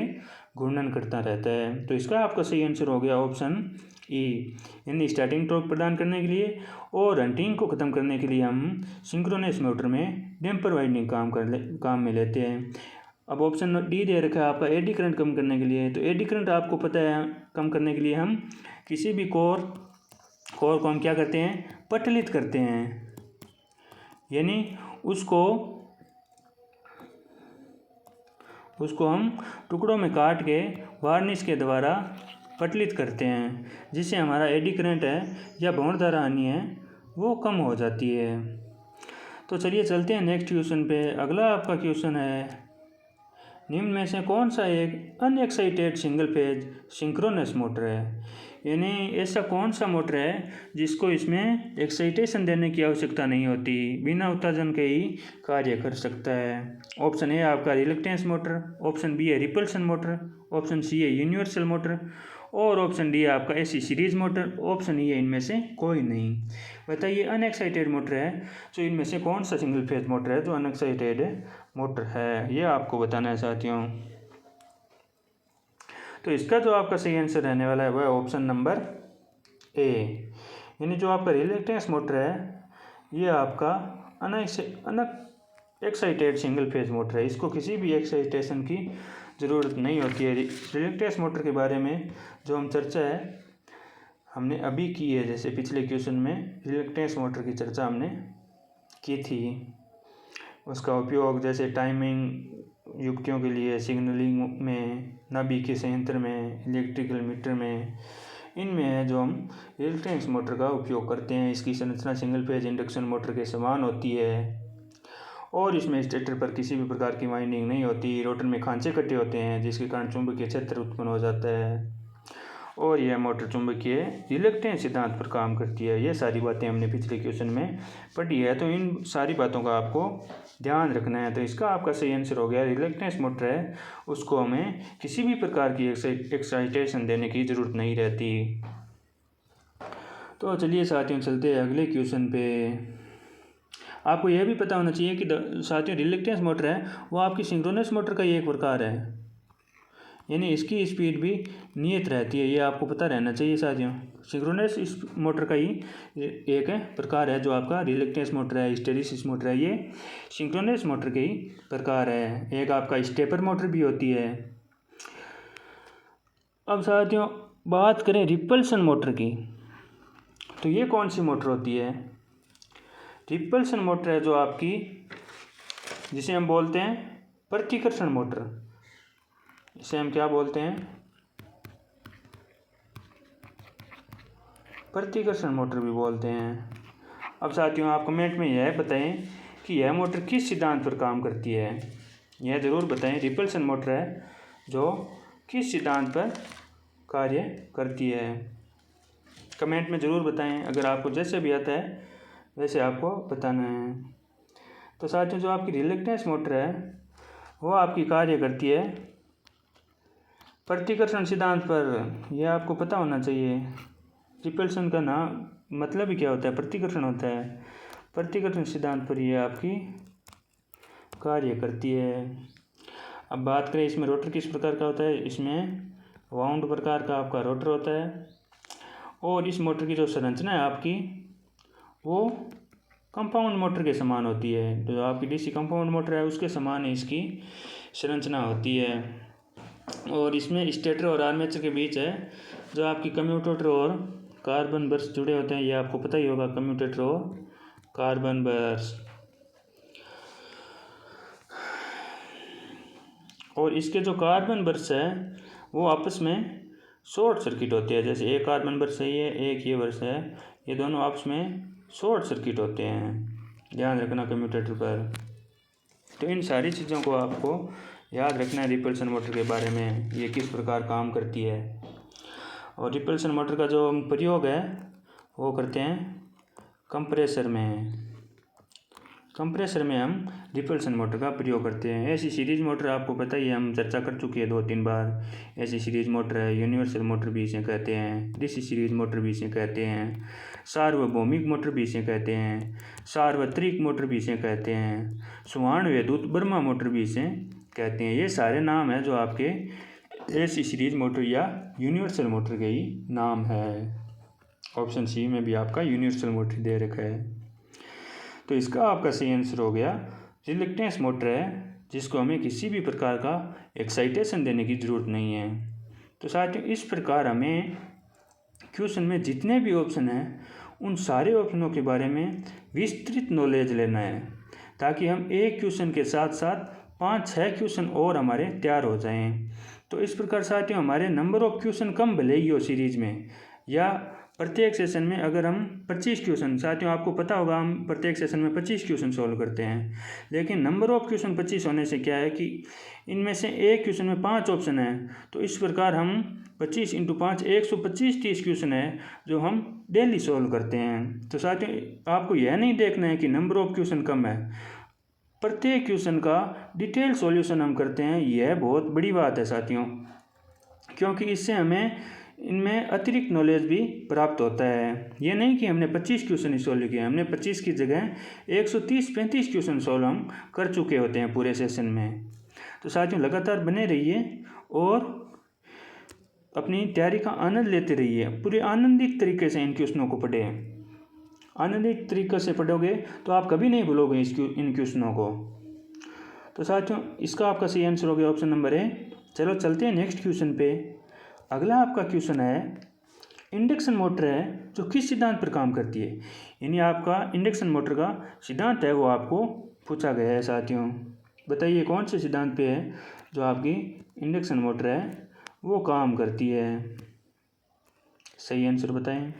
घूर्णन करता रहता है। तो इसका आपका सही आंसर हो गया ऑप्शन ई, यानी स्टार्टिंग टॉर्क प्रदान करने के लिए और हंटिंग को ख़त्म करने के लिए हम सिंक्रोनस मोटर में डैम्पर वाइंडिंग काम में लेते हैं। अब ऑप्शन डी दे रखा है आपका एडी करंट कम करने के लिए। तो एडी करंट आपको पता है कम करने के लिए हम किसी भी कोर को हम क्या करते हैं, पटलित करते हैं, यानी उसको हम टुकड़ों में काट के वार्निश के द्वारा पटलित करते हैं, जिससे हमारा एडी करंट है या भंवर धारा हानि है वो कम हो जाती है। तो चलिए चलते हैं नेक्स्ट क्वेश्चन पे। अगला आपका क्वेश्चन है, निम्न में से कौन सा एक unexcited single phase synchronous motor है, यानी ऐसा कौन सा मोटर है जिसको इसमें एक्साइटेशन देने की आवश्यकता नहीं होती, बिना उत्तेजन के ही कार्य कर सकता है। ऑप्शन ए आपका रिलक्टेंस मोटर, ऑप्शन बी है रिपल्शन मोटर, ऑप्शन सी है यूनिवर्सल मोटर और ऑप्शन डी है आपका AC series motor, option E है इनमें से कोई नहीं। बताइए अनएक्साइटेड मोटर है तो इनमें से कौन सा सिंगल फेज मोटर है जो अनएक्साइटेड मोटर है, ये आपको बताना है साथियों। तो इसका जो आपका सही आंसर रहने वाला है वह ऑप्शन नंबर ए, यानी जो आपका रिलक्टेंस मोटर है ये आपका अनएक्साइटेड सिंगल फेज मोटर है। इसको किसी भी एक्साइटेशन की ज़रूरत नहीं होती है। रिलक्टेंस मोटर के बारे में जो हम चर्चा है हमने अभी की है, जैसे पिछले क्वेश्चन में रिलक्टेंस मोटर की चर्चा हमने की थी। उसका उपयोग जैसे टाइमिंग युक्तियों के लिए, सिग्नलिंग में, नाभिकीय संयंत्र में, इलेक्ट्रिकल मीटर में, इनमें है जो हम रिलक्टेंस मोटर का उपयोग करते हैं। इसकी संरचना सिंगल फेज इंडक्शन मोटर के समान होती है और इसमें स्टेटर पर किसी भी प्रकार की वाइंडिंग नहीं होती। रोटर में खांचे कटे होते हैं जिसके कारण चुंबकीय क्षेत्र उत्पन्न हो जाता है और यह मोटर चुंबकीय रिलक्टेंस सिद्धांत पर काम करती है। ये सारी बातें हमने पिछले क्वेश्चन में पढ़ी है, तो इन सारी बातों का आपको ध्यान रखना है। तो इसका आपका सही आंसर हो गया रिलक्टेंस मोटर है उसको हमें किसी भी प्रकार की एक्साइटेशन देने की ज़रूरत नहीं रहती। तो चलिए साथियों चलते हैं अगले क्वेश्चन पे। आपको यह भी पता होना चाहिए कि साथियों रिलक्टेंस मोटर है वो आपकी सिंक्रोनस मोटर का ही एक प्रकार है, यानी इसकी स्पीड भी नियत रहती है, ये आपको पता रहना चाहिए साथियों। सिंक्रोनस इस मोटर का ही एक प्रकार है जो आपका रिलक्टेंस मोटर है, हिस्टैरिसीस मोटर है, ये सिंक्रोनस मोटर के ही प्रकार है। एक आपका स्टेपर मोटर भी होती है। अब साथियों बात करें रिपल्शन मोटर की, तो ये कौन सी मोटर होती है। रिपल्शन मोटर है जो आपकी, जिसे हम बोलते हैं प्रतिकर्षण मोटर, इसे हम क्या बोलते हैं, प्रतिकर्षण मोटर भी बोलते हैं। अब साथियों आप कमेंट में यह बताएं कि यह मोटर किस सिद्धांत पर काम करती है, यह ज़रूर बताएं। रिपल्शन मोटर है जो किस सिद्धांत पर कार्य करती है, कमेंट में ज़रूर बताएं। अगर आपको जैसे भी आता है वैसे आपको बताना है। तो साथियों जो आपकी रिलक्टेंस मोटर है वो आपकी कार्य करती है प्रतिकर्षण सिद्धांत पर, यह आपको पता होना चाहिए। रिपल्शन का नाम मतलब ही क्या होता है, प्रतिकर्षण होता है। प्रतिकर्षण सिद्धांत पर यह आपकी कार्य करती है। अब बात करें इसमें रोटर किस प्रकार का होता है, इसमें वाउंड प्रकार का आपका रोटर होता है और इस मोटर की जो संरचना है आपकी वो कंपाउंड मोटर के समान होती है। जो आपकी डीसी कंपाउंड मोटर है उसके समान इसकी संरचना होती है और इसमें स्टेटर और आर्मेचर के बीच है जो आपकी कम्यूटेटर और कार्बन बर्स जुड़े होते हैं, ये आपको पता ही होगा, कम्यूटेटर और कार्बन बर्स। और इसके जो कार्बन बर्स है वो आपस में शॉर्ट सर्किट होते हैं। जैसे एक कार्बन बर्स है ये, एक ये बर्स है, ये दोनों आपस में शॉर्ट सर्किट होते हैं, ध्यान रखना कम्यूटेटर पर। तो इन सारी चीज़ों को आपको याद रखना है रिपल्सन मोटर के बारे में, ये किस प्रकार काम करती है। और रिपल्सन मोटर का जो प्रयोग है वो करते हैं कंप्रेसर में। कंप्रेसर में हम रिपल्सन मोटर का प्रयोग करते हैं। ऐसी सीरीज मोटर आपको पता ही है, हम चर्चा कर चुके हैं 2-3 बार। ऐसी सीरीज मोटर है, यूनिवर्सल मोटर भी इसे कहते हैं, डीसी सीरीज मोटर भी इसे कहते हैं, सार्वभौमिक मोटर भी इसे कहते हैं, सार्वत्रिक मोटर भी इसे कहते हैं, सुवर्ण विद्युत बर्मा मोटर भी इसे कहते हैं। ये सारे नाम हैं जो आपके ऐसी सीरीज मोटर या यूनिवर्सल मोटर के ही नाम है। ऑप्शन सी में भी आपका यूनिवर्सल मोटर दे रखा है। तो इसका आपका सही आंसर हो गया रिलक्टेंस मोटर है, जिसको हमें किसी भी प्रकार का एक्साइटेशन देने की ज़रूरत नहीं है। तो साथियों इस प्रकार हमें क्वेश्चन में जितने भी ऑप्शन हैं उन सारे ऑप्शनों के बारे में विस्तृत नॉलेज लेना है, ताकि हम एक क्वेश्चन के साथ साथ 5-6 क्वेश्चन और हमारे तैयार हो जाएं। तो इस प्रकार साथियों हमारे नंबर ऑफ क्वेश्चन कम भले ही हो सीरीज में, या प्रत्येक सेशन में अगर हम 25 क्वेश्चन, साथियों आपको पता होगा हम प्रत्येक सेशन में 25 क्वेश्चन सॉल्व करते हैं, लेकिन नंबर ऑफ क्वेश्चन 25 होने से क्या है कि इनमें से एक क्वेश्चन में 5 ऑप्शन हैं। तो इस प्रकार हम 25 × 5 125-30 क्वेश्चन है जो हम डेली सॉल्व करते हैं। तो साथियों आपको यह नहीं देखना है कि नंबर ऑफ क्वेश्चन कम है, प्रत्येक क्वेश्चन का डिटेल सॉल्यूशन हम करते हैं। यह बहुत बड़ी बात है साथियों, क्योंकि इससे हमें इनमें अतिरिक्त नॉलेज भी प्राप्त होता है। ये नहीं कि हमने 25 क्वेश्चन ही सॉल्व किए, हमने 25 की जगह 130-35 क्वेश्चन सॉल्व हम कर चुके होते हैं पूरे सेशन में। तो साथियों लगातार बने रहिए और अपनी तैयारी का आनंद लेते रहिए। पूरे आनंदित तरीके से इन क्वेश्चनों को पढ़ें। आनंदित तरीके से पढ़ोगे तो आप कभी नहीं भूलोगे इन क्वेश्चनों को। तो साथियों इसका आपका सही आंसर हो गया ऑप्शन नंबर ए। चलो चलते हैं नेक्स्ट क्वेश्चन पे। अगला आपका क्वेश्चन है इंडक्शन मोटर है जो किस सिद्धांत पर काम करती है। यानी आपका इंडक्शन मोटर का सिद्धांत है वो आपको पूछा गया है। साथियों बताइए कौन से सिद्धांत पे है जो आपकी इंडक्शन मोटर है वो काम करती है। सही आंसर बताएं।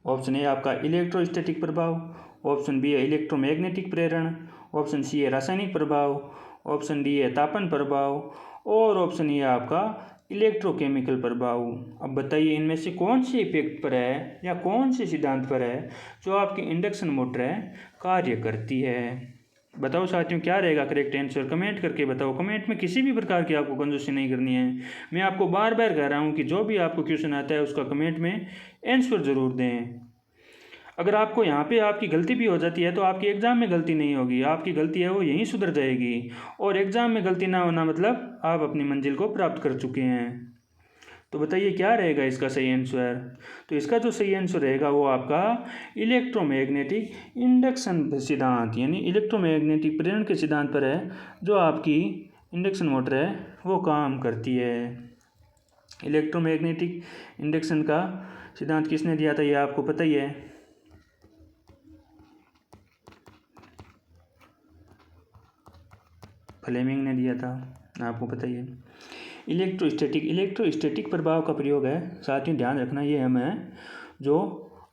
ऑप्शन ए आपका इलेक्ट्रोस्टैटिक प्रभाव, ऑप्शन बी है इलेक्ट्रोमैग्नेटिक प्रेरण, ऑप्शन सी है रासायनिक प्रभाव, ऑप्शन डी है तापन प्रभाव और ऑप्शन ई है आपका इलेक्ट्रोकेमिकल प्रभाव। अब बताइए इनमें से कौन से इफेक्ट पर है या कौन से सिद्धांत पर है जो आपकी इंडक्शन मोटर है कार्य करती है। बताओ साथियों क्या रहेगा करेक्ट आंसर, कमेंट करके बताओ। कमेंट में किसी भी प्रकार की आपको कंजूसी नहीं करनी है। मैं आपको बार बार कह रहा हूँ कि जो भी आपको क्वेश्चन आता है उसका कमेंट में आंसर ज़रूर दें। अगर आपको यहाँ पे आपकी गलती भी हो जाती है तो आपकी एग्ज़ाम में गलती नहीं होगी, आपकी गलती है वो यहीं सुधर जाएगी। और एग्ज़ाम में गलती ना होना मतलब आप अपनी मंजिल को प्राप्त कर चुके हैं। तो बताइए क्या रहेगा इसका सही आंसर। तो इसका जो सही आंसर रहेगा वो आपका इलेक्ट्रोमैग्नेटिक इंडक्शन सिद्धांत यानी इलेक्ट्रोमैग्नेटिक प्रेरण के सिद्धांत पर है जो आपकी इंडक्शन मोटर है वो काम करती है। इलेक्ट्रोमैग्नेटिक इंडक्शन का सिद्धांत किसने दिया था ये आपको पता ही है। फ्लेमिंग ने दिया था, आपको पता ही है। इलेक्ट्रोस्टैटिक प्रभाव का प्रयोग है साथियों ध्यान रखना ये हमें जो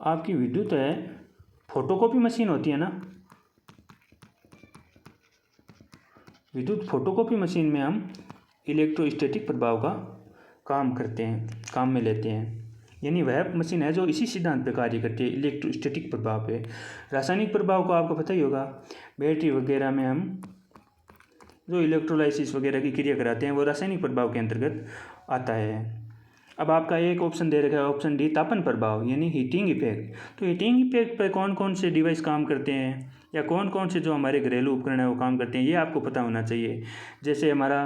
आपकी विद्युत है फोटोकॉपी मशीन होती है ना, विद्युत फोटोकॉपी मशीन में हम इलेक्ट्रोस्टैटिक प्रभाव का काम करते हैं, काम में लेते हैं। यानी वह मशीन है जो इसी सिद्धांत पर कार्य करती है इलेक्ट्रोस्टैटिक प्रभाव पे। रासायनिक प्रभाव को आपको पता ही होगा, बैटरी वगैरह में हम जो इलेक्ट्रोलाइसिस वगैरह की क्रिया कराते हैं वो रासायनिक प्रभाव के अंतर्गत आता है। अब आपका एक ऑप्शन दे रखा है ऑप्शन डी तापन प्रभाव यानी हीटिंग इफेक्ट। तो हीटिंग इफेक्ट पर कौन कौन से डिवाइस काम करते हैं या कौन कौन से जो हमारे घरेलू उपकरण है वो काम करते हैं ये आपको पता होना चाहिए। जैसे हमारा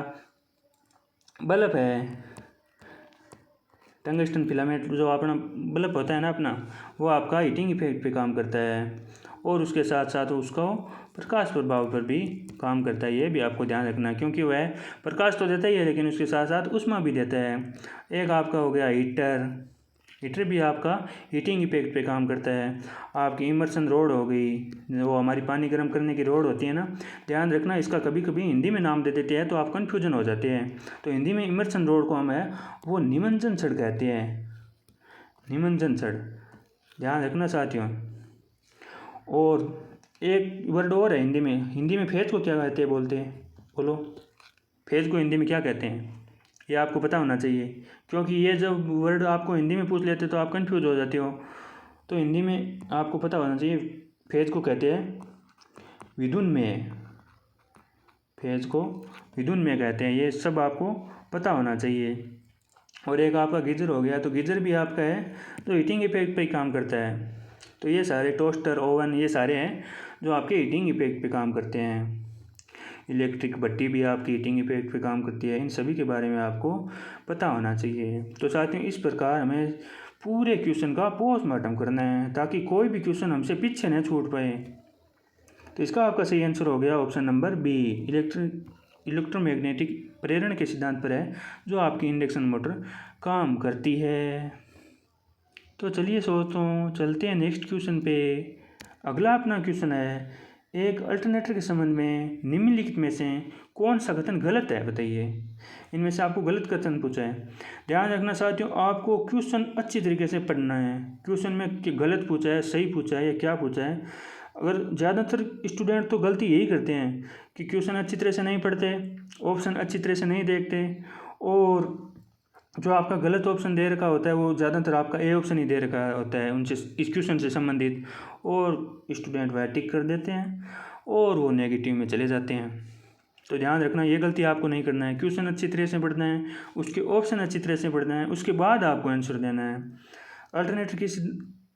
बल्ब है, टंगस्टन फिलामेंट जो अपना बल्ब होता है ना अपना, वो आपका हीटिंग इफेक्ट पे काम करता है और उसके साथ साथ उसको प्रकाश प्रभाव पर भी काम करता है। ये भी आपको ध्यान रखना है क्योंकि वह प्रकाश तो देता ही है लेकिन उसके साथ साथ ऊष्मा भी देता है। एक आपका हो गया हीटर, हीटर भी आपका हीटिंग इफेक्ट पे काम करता है। आपकी इमर्सन रोड हो गई, वो हमारी पानी गर्म करने की रोड होती है ना, ध्यान रखना इसका कभी कभी हिंदी में नाम दे देते हैं तो आप कन्फ्यूजन हो जाते हैं। तो हिंदी में इमर्सन रोड को हम है वो निमज्जन छड़ कहते हैं, निमज्जन छड़, ध्यान रखना साथियों। और एक वर्ड और है हिंदी में फेज को क्या कहते हैं बोलते हैं, बोलो फेज को हिंदी में क्या कहते हैं, ये आपको पता होना चाहिए, क्योंकि ये जब वर्ड आपको हिंदी में पूछ लेते तो आप कंफ्यूज हो जाते हो। तो हिंदी में आपको पता होना चाहिए, फेज को कहते हैं विद्युन्मेय, फेज को विद्युन्मेय कहते हैं, ये सब आपको पता होना चाहिए। और एक आपका गीजर हो गया, तो गीजर भी आपका है तो हीटिंग इफेक्ट पे ही काम करता है। तो ये सारे टोस्टर, ओवन, ये सारे हैं जो आपके हीटिंग इफेक्ट पे काम करते हैं। इलेक्ट्रिक भट्टी भी आपकी हीटिंग इफेक्ट पे काम करती है। इन सभी के बारे में आपको पता होना चाहिए। तो साथियों इस प्रकार हमें पूरे क्वेश्चन का पोस्टमार्टम करना है ताकि कोई भी क्वेश्चन हमसे पीछे न छूट पाए। तो इसका आपका सही आंसर हो गया ऑप्शन नंबर बी, इलेक्ट्रोमैग्नेटिक प्रेरण के सिद्धांत पर है जो आपकी इंडक्शन मोटर काम करती है। तो चलिए दोस्तों चलते हैं नेक्स्ट क्वेश्चन पे। अगला अपना क्वेश्चन है, एक अल्टरनेटर के संबंध में निम्नलिखित में से कौन सा कथन गलत है, बताइए। इनमें से आपको गलत कथन पूछा है। ध्यान रखना साथियों, आपको क्वेश्चन अच्छी तरीके से पढ़ना है। क्वेश्चन में कि गलत पूछा है, सही पूछा है या क्या पूछा है। अगर ज़्यादातर स्टूडेंट तो गलती यही करते हैं कि क्वेश्चन अच्छी तरह से नहीं पढ़ते, ऑप्शन अच्छी तरह से नहीं देखते, और जो आपका गलत ऑप्शन दे रखा होता है वो ज़्यादातर आपका ए ऑप्शन ही दे रखा होता है उनसे, इस क्वेश्चन से संबंधित, और स्टूडेंट वह टिक कर देते हैं और वो नेगेटिव में चले जाते हैं। तो ध्यान रखना ये गलती आपको नहीं करना है। क्वेश्चन अच्छी तरह से पढ़ना है, उसके ऑप्शन अच्छी तरह से पढ़ना है, उसके बाद आपको आंसर देना है। अल्टरनेटर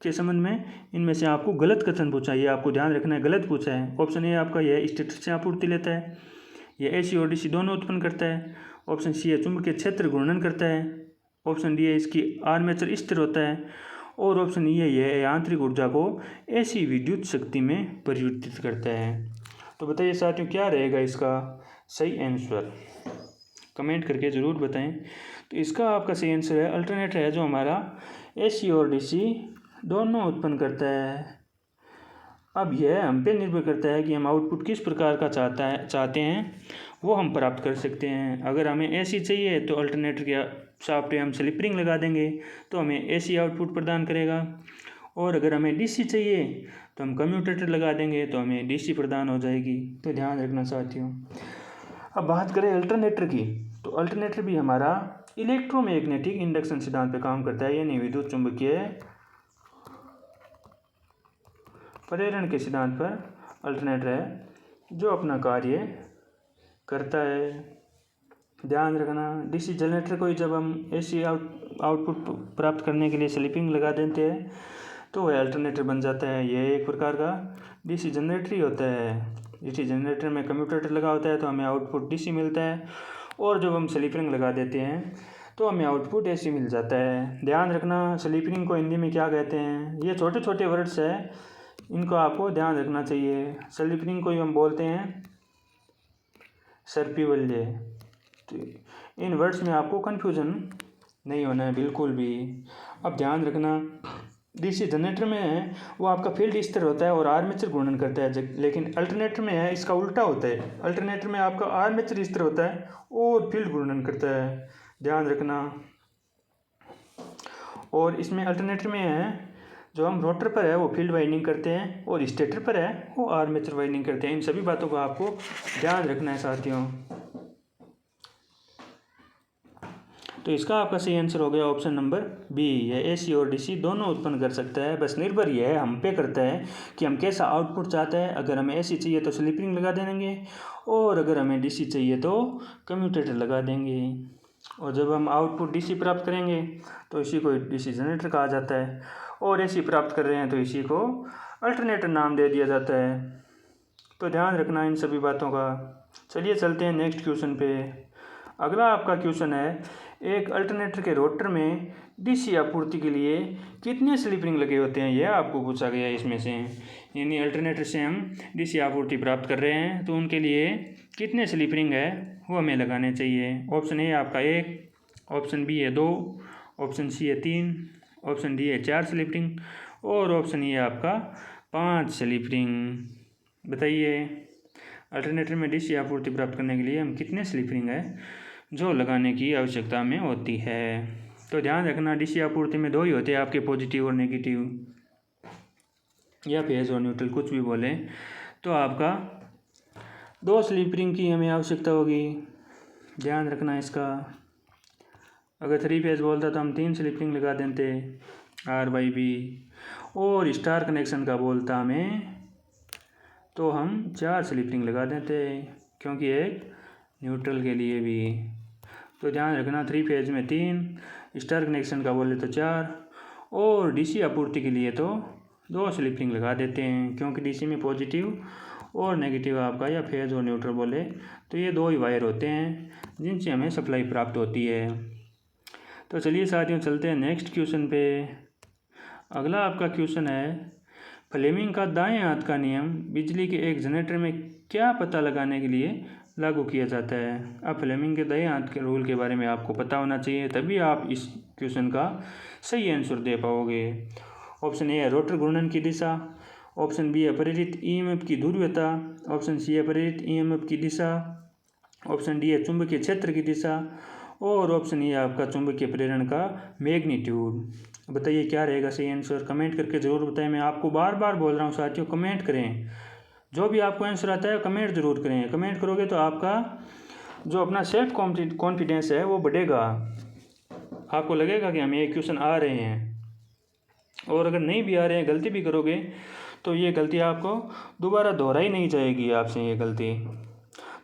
के संबंध में इनमें से आपको गलत कथन पूछा है, ये आपको ध्यान रखना है, गलत पूछा है। ऑप्शन ए आपका यह स्टेटर से आपूर्ति लेता है, यह एसी और डीसी दोनों उत्पन्न करता है। ऑप्शन सी है चुंबकीय क्षेत्र घूर्णन करता है। ऑप्शन डी है इसकी आर्मेचर स्थिर होता है। और ऑप्शन ई है यह आंतरिक ऊर्जा को ऐसी विद्युत शक्ति में परिवर्तित करता है। तो बताइए साथियों क्या रहेगा इसका सही आंसर, कमेंट करके ज़रूर बताएं। तो इसका आपका सही आंसर है अल्टरनेटर है जो हमारा एसी और डीसी दोनों उत्पन्न करता है। अब यह हम पे निर्भर करता है कि हम आउटपुट किस प्रकार का चाहते हैं, वो हम प्राप्त कर सकते हैं। अगर हमें एसी चाहिए तो अल्टरनेटर के शाफ्ट पे हम स्लिप रिंग लगा देंगे तो हमें एसी आउटपुट प्रदान करेगा, और अगर हमें डीसी चाहिए तो हम कम्यूटेटर लगा देंगे तो हमें डीसी प्रदान हो जाएगी। तो ध्यान रखना साथियों। अब बात करें अल्टरनेटर की, तो अल्टरनेटर भी हमारा इलेक्ट्रोमैग्नेटिक इंडक्शन सिद्धांत पे काम करता है, यानी विद्युत चुंबकीय प्रेरण के सिद्धांत पर अल्टरनेटर है जो अपना कार्य करता है। ध्यान रखना, डीसी जनरेटर को ही जब हम एसी आउटपुट प्राप्त करने के लिए स्लिपिंग लगा देते हैं तो वह अल्टरनेटर बन जाता है। यह एक प्रकार का डीसी जनरेटर ही होता है। डीसी जनरेटर में कम्यूटेटर लगा होता है तो हमें आउटपुट डीसी मिलता है, और जब हम स्लिपिंग लगा देते हैं तो हमें आउटपुट एसी मिल जाता है। ध्यान रखना स्लिपिंग को हिंदी में क्या कहते हैं, ये छोटे छोटे वर्ड्स हैं, इनको आपको ध्यान रखना चाहिए। स्लिपिंग को ही हम बोलते हैं सर्पिवल्य। तो इन वर्ड्स में आपको कन्फ्यूजन नहीं होना है बिल्कुल भी। अब ध्यान रखना डीसी जनरेटर में है वो आपका फील्ड स्थिर होता है और आर्मेचर घूर्णन करता है, लेकिन अल्टरनेटर में है इसका उल्टा होता है। अल्टरनेटर में आपका आर्मेचर स्थिर होता है और फील्ड घूर्णन करता है, ध्यान रखना। और इसमें अल्टरनेटर में है जो हम रोटर पर है वो फील्ड वाइंडिंग करते हैं और स्टेटर पर है वो आर्मेचर वाइंडिंग करते हैं। इन सभी बातों को आपको ध्यान रखना है साथियों। तो इसका आपका सही आंसर हो गया ऑप्शन नंबर बी, यह एसी और डीसी दोनों उत्पन्न कर सकता है। बस निर्भर यह हम पे करता है कि हम कैसा आउटपुट चाहते हैं। अगर हमें एसी चाहिए तो स्लिप रिंग लगा देंगे, और अगर हमें डीसी चाहिए तो कम्यूटेटर लगा देंगे। और जब हम आउटपुट डीसी प्राप्त करेंगे तो इसी को डीसी जनरेटर कहा जाता है, और एसी प्राप्त कर रहे हैं तो इसी को अल्टरनेटर नाम दे दिया जाता है। तो ध्यान रखना इन सभी बातों का। चलिए चलते हैं नेक्स्ट क्वेश्चन पे। अगला आपका क्वेश्चन है, एक अल्टरनेटर के रोटर में डीसी आपूर्ति के लिए कितने स्लिप रिंग लगे होते हैं, यह आपको पूछा गया है इसमें से। यानी अल्टरनेटर से हम डीसी आपूर्ति प्राप्त कर रहे हैं तो उनके लिए कितने स्लिप रिंग है वो हमें लगाने चाहिए। ऑप्शन ए आपका 1, ऑप्शन बी है 2, ऑप्शन सी है 3, ऑप्शन डी है 4 स्लिप रिंग और ऑप्शन ए आपका 5 स्लिप रिंग। बताइए अल्टरनेटर में डीसी आपूर्ति प्राप्त करने के लिए हम कितने स्लिप रिंग है जो लगाने की आवश्यकता हमें होती है। तो ध्यान रखना डीसी आपूर्ति में 2 ही होते हैं आपके, पॉजिटिव और नेगेटिव, या फेज और न्यूट्रल कुछ भी बोले। तो आपका 2 स्लिप रिंग की हमें आवश्यकता होगी, ध्यान रखना इसका। अगर 3 फेज बोलता तो हम 3 स्लिप रिंग लगा देते R/B, और स्टार कनेक्शन का बोलता हमें तो हम 4 स्लिप रिंग लगा देते, क्योंकि एक न्यूट्रल के लिए भी। तो ध्यान रखना 3 फेज में 3, स्टार कनेक्शन का बोले तो 4, और डीसी आपूर्ति के लिए तो 2 स्लिप रिंग लगा देते हैं, क्योंकि डीसी में पॉजिटिव और नेगेटिव आपका, या फेज और न्यूट्रल बोले तो ये 2 ही वायर होते हैं जिनसे हमें सप्लाई प्राप्त होती है। तो चलिए साथियों चलते हैं नेक्स्ट क्वेश्चन पे। अगला आपका क्वेश्चन है फ्लेमिंग का दाएं हाथ का नियम बिजली के एक जनरेटर में क्या पता लगाने के लिए लागू किया जाता है। अब फ्लेमिंग के दाएं हाथ के रूल के बारे में आपको पता होना चाहिए, तभी आप इस क्वेश्चन का सही आंसर दे पाओगे। ऑप्शन ए है रोटर घूर्णन की दिशा, ऑप्शन बी है प्रेरित ईएमएफ की ध्रुवीयता, ऑप्शन सी है प्रेरित ईएमएफ की दिशा, ऑप्शन डी है चुंबकीय क्षेत्र की दिशा, और ऑप्शन ए आपका चुंबकीय प्रेरण का मैग्नीट्यूड। बताइए क्या रहेगा सही आंसर, कमेंट करके ज़रूर बताएं। मैं आपको बार बार बोल रहा हूँ साथियों, कमेंट करें, जो भी आपको आंसर आता है कमेंट ज़रूर करें। कमेंट करोगे तो आपका जो अपना सेल्फ कॉन्फिडेंस है वो बढ़ेगा, आपको लगेगा कि हमें ये क्वेश्चन आ रहे हैं। और अगर नहीं भी आ रहे हैं, गलती भी करोगे तो ये गलती आपको दोबारा दोहराई नहीं जाएगी आपसे ये गलती।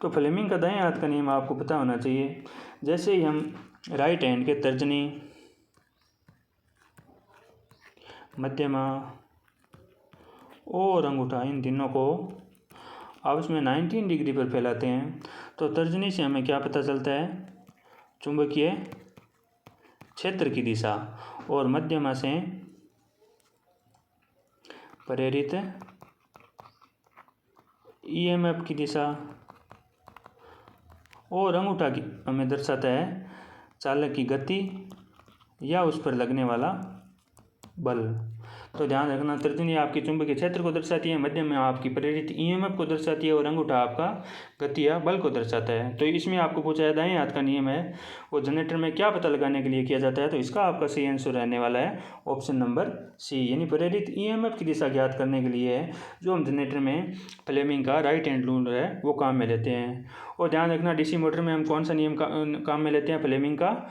तो फ्लेमिंग का दाएं हाथ का नियम आपको पता होना चाहिए। जैसे ही हम राइट हैंड के तर्जनी, मध्यमा और अंगूठा इन तीनों को आपस में 19 डिग्री पर फैलाते हैं, तो तर्जनी से हमें क्या पता चलता है, चुंबकीय क्षेत्र की दिशा, और मध्यमा से प्रेरित ईएमएफ की दिशा, और अंगूठा की हमें दर्शाता है चालक की गति या उस पर लगने वाला बल। तो ध्यान रखना तर्जनी आपकी चुंबकीय क्षेत्र को दर्शाती है, मध्यम में आपकी प्रेरित ईएमएफ को दर्शाती है, और अंगूठा आपका गति या बल को दर्शाता है। तो इसमें आपको पूछा है दाएं हाथ का नियम है वो जनरेटर में क्या पता लगाने के लिए किया जाता है, तो इसका आपका सही आंसर रहने वाला है ऑप्शन नंबर सी, यानी प्रेरित ईएमएफ की दिशा ज्ञात करने के लिए है जो हम जनरेटर में फ्लेमिंग का राइट हैंड रूल है वो काम में लेते हैं। और ध्यान रखना डीसी मोटर में हम कौन सा नियम काम में लेते हैं, फ्लेमिंग का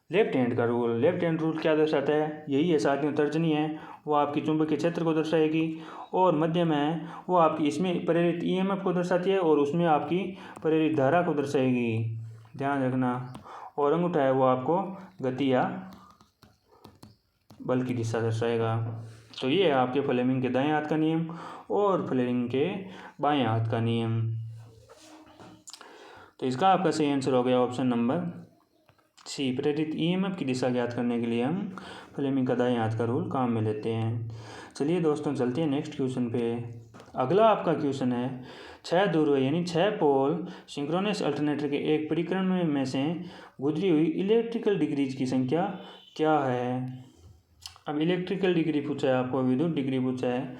लेफ्ट हैंड का रूल। लेफ्ट हैंड रूल क्या दर्शाता है, यही है साथियों, तर्जनी है वो आपकी चुंबकीय क्षेत्र को दर्शाएगी, और मध्यम है वो आपकी इसमें प्रेरित ईएमएफ को दर्शाती है और उसमें आपकी प्रेरित धारा को दर्शाएगी, ध्यान रखना, और अंगूठा है वो आपको गति या बल की दिशा दर्शाएगा। तो ये है आपके फ्लेमिंग के दाएं हाथ का नियम और फ्लेमिंग के बाएं हाथ का नियम। तो इसका आपका सही आंसर हो गया ऑप्शन नंबर सी, प्रेरित ईएमएफ की दिशा ज्ञात करने के लिए हम फ्लेमिंग का दाएं हाथ का रूल काम में लेते हैं। चलिए दोस्तों चलते हैं नेक्स्ट क्वेश्चन पे। अगला आपका क्वेश्चन है 6 ध्रुव यानी 6 पोल सिंक्रोनस अल्टरनेटर के एक परिक्रम में से गुजरी हुई इलेक्ट्रिकल डिग्रीज की संख्या क्या है। अब इलेक्ट्रिकल डिग्री पूछा है आपको, विद्युत डिग्री पूछा है,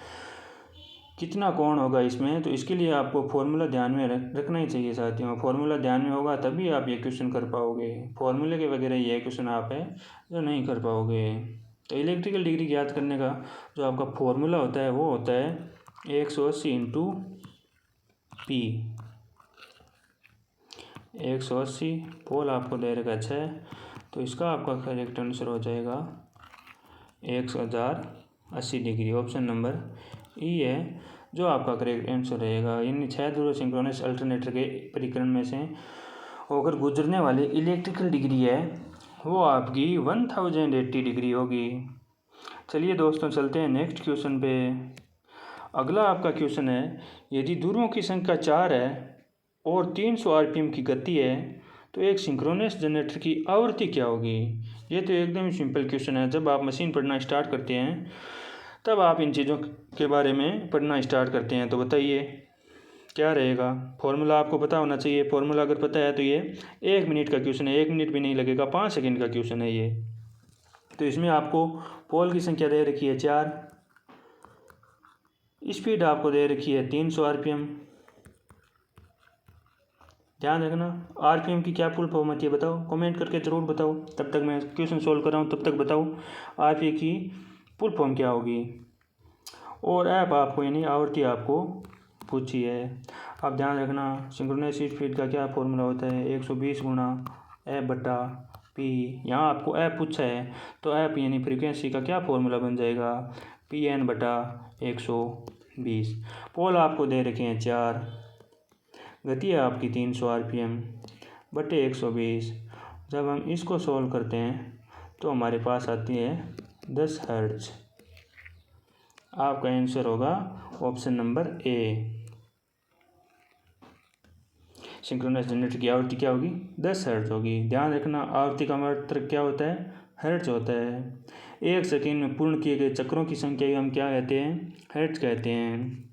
कितना कोण होगा इसमें, तो इसके लिए आपको फॉर्मूला ध्यान में रखना ही चाहिए साथियों। फॉर्मूला ध्यान में होगा तभी आप ये क्वेश्चन कर पाओगे, फॉर्मूले के वगैरह ये क्वेश्चन आप है जो नहीं कर पाओगे। तो इलेक्ट्रिकल डिग्री ज्ञात करने का जो आपका फॉर्मूला होता है वो होता है 180 इंटू पी। 180 पोल आपको दे रखा 6, तो इसका आपका करेक्ट आंसर हो जाएगा 1080 डिग्री। ऑप्शन नंबर ई है जो आपका करेक्ट आंसर रहेगा। यानी 6 ध्रुव सिंक्रोनस अल्टरनेटर के परिक्रम में से होकर गुजरने वाली इलेक्ट्रिकल डिग्री है वो आपकी 1080 डिग्री होगी। चलिए दोस्तों चलते हैं नेक्स्ट क्वेश्चन पे। अगला आपका क्वेश्चन है यदि ध्रुवों की संख्या 4 है और 300 आरपीएम की गति है तो एक सिंक्रोनस जनरेटर की आवृत्ति क्या होगी। ये तो एकदम ही सिंपल क्वेश्चन है, जब आप मशीन पढ़ना स्टार्ट करते हैं तब आप इन चीज़ों के बारे में पढ़ना स्टार्ट करते हैं। तो बताइए क्या रहेगा, फॉर्मूला आपको पता होना चाहिए। फॉर्मूला अगर पता है तो ये 1 मिनट का क्वेश्चन है, 1 मिनट भी नहीं लगेगा, 5 सेकंड का क्वेश्चन है ये। तो इसमें आपको पोल की संख्या दे रखी है 4, स्पीड आपको दे रखी है 300 RPM। ध्यान रखना, RPM की क्या फुल फॉर्म होती है बताओ, कमेंट करके ज़रूर बताओ। तब तक मैं क्वेश्चन सोल्व कर रहा हूँ, तब तक बताओ RPM की फुल फॉर्म क्या होगी। और ऐप आपको यानी आवृत्ति आपको पूछी है। आप ध्यान रखना, सिंक्रोनस स्पीड का क्या फॉर्मूला होता है, 120 गुणा F/P। यहाँ आपको ऐप पूछा है तो ऐप यानी फ्रीक्वेंसी का क्या फॉर्मूला बन जाएगा, Pn/120। पोल आपको दे रखे हैं 4, गति है आपकी 300 RPM बटे 120। जब हम इसको सॉल्व करते हैं तो हमारे पास आती है 10 हर्ट्ज। आपका आंसर होगा option number A. Synchronous generator की आवृत्ति क्या होगी, 10 हर्ट्ज होगी। ध्यान रखना, आवृत्ति का मात्रक क्या होता है, हर्ट्ज होता है। 1 सेकेंड में पूर्ण किए गए चक्रों की संख्या हम क्या कहते हैं, हर्ट्ज कहते हैं।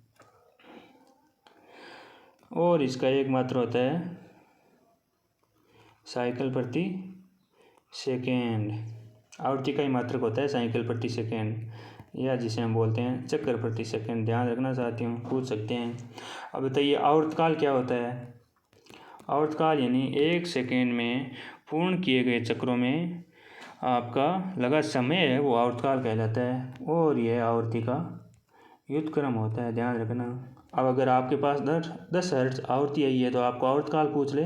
और इसका एक मात्र होता है साइकिल प्रति सेकेंड। आवृत्ति का ही मात्रक होता है साइकिल प्रति सेकेंड, या जिसे हम बोलते हैं चक्कर प्रति सेकेंड। ध्यान रखना साथियों, पूछ सकते हैं। अब बताइए आवर्तकाल क्या होता है। आवर्तकाल यानी 1 सेकेंड में पूर्ण किए गए चक्रों में आपका लगा समय है वो आवर्तकाल कहलाता है। और यह आवृत्ति का व्युत्क्रम होता है। ध्यान रखना। अब अगर आपके पास 10 हर्ट्ज आवृत्ति आई है तो आपको आवर्तकाल पूछ ले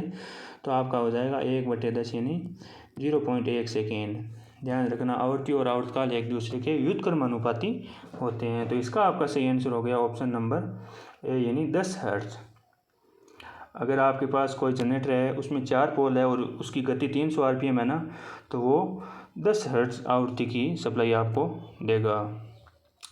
तो आपका हो जाएगा 1/10 यानी 0.1 सेकेंड। ध्यान रखना, आवृत्ति और आवर्तकाल एक दूसरे के व्युत्क्रमानुपाती होते हैं। तो इसका आपका सही आंसर हो गया ऑप्शन नंबर ए यानी 10 हर्ट्ज। अगर आपके पास कोई जनरेटर है उसमें 4 पोल है और उसकी गति 300 RPM है ना, तो वो 10 हर्ट्ज आवृत्ति की सप्लाई आपको देगा।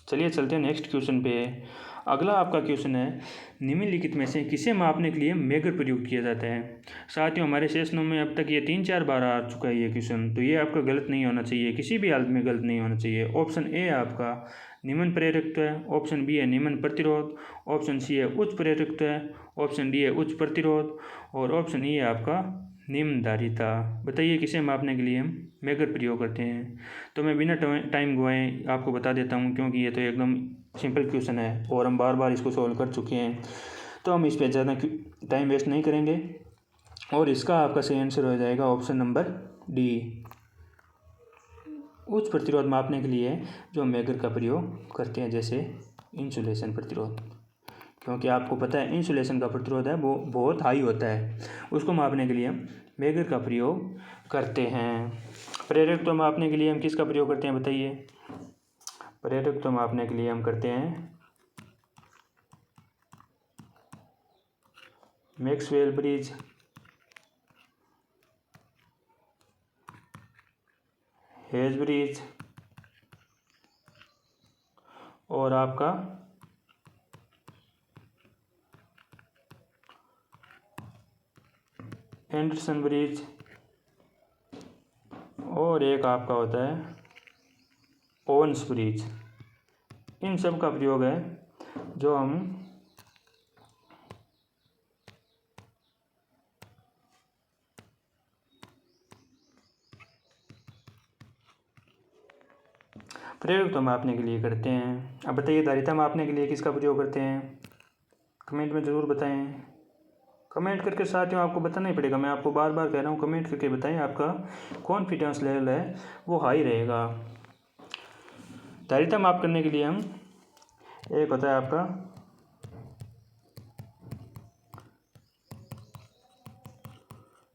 चलिए चलते हैं नेक्स्ट क्वेश्चन पे। अगला आपका क्वेश्चन है, निम्नलिखित में से किसे मापने के लिए मेगर प्रयुक्त किया जाता है। साथियों हमारे सेशनों में अब तक ये 3-4 बार आ चुका है ये क्वेश्चन, तो ये आपका गलत नहीं होना चाहिए, किसी भी हालत में गलत नहीं होना चाहिए। ऑप्शन ए आपका निम्न प्रेरकत्व है, ऑप्शन बी है निम्न प्रतिरोध, ऑप्शन सी है उच्च प्रेरकत्व है, ऑप्शन डी है उच्च प्रतिरोध और ऑप्शन ई है आपका निम्न धारिता। बताइए किसे मापने के लिए हम मेगर प्रयोग करते हैं। तो मैं बिना टाइम गवाए आपको बता देता हूँ, क्योंकि ये तो एकदम सिंपल क्वेश्चन है और हम बार बार इसको सॉल्व कर चुके हैं, तो हम इस पर ज़्यादा टाइम वेस्ट नहीं करेंगे। और इसका आपका सही आंसर हो जाएगा ऑप्शन नंबर डी। उच्च प्रतिरोध मापने के लिए जो मेगर का प्रयोग करते हैं, जैसे इंसुलेशन प्रतिरोध, क्योंकि आपको पता है इंसुलेशन का प्रतिरोध है वो बहुत हाई होता है, उसको मापने के लिए हम मेगर का प्रयोग करते हैं। प्रेरकत्व मापने के लिए हम किसका प्रयोग करते हैं बताइए। प्रेरकत्व मापने के लिए हम करते हैं मैक्सवेल ब्रिज, हेज ब्रिज और आपका एंडरसन ब्रिज, और एक आपका होता है ओवन्स ब्रिज। इन सब का प्रयोग है जो हम प्रेरकत्व मापने के लिए करते हैं। अब बताइए धारिता मापने के लिए किसका प्रयोग करते हैं, कमेंट में ज़रूर बताएं। कमेंट करके साथियों आपको बताना ही पड़ेगा, मैं आपको बार बार कह रहा हूँ, कमेंट करके बताएं, आपका कॉन्फिडेंस लेवल है वो हाई रहेगा। धारिता माप करने के लिए हम एक होता है आपका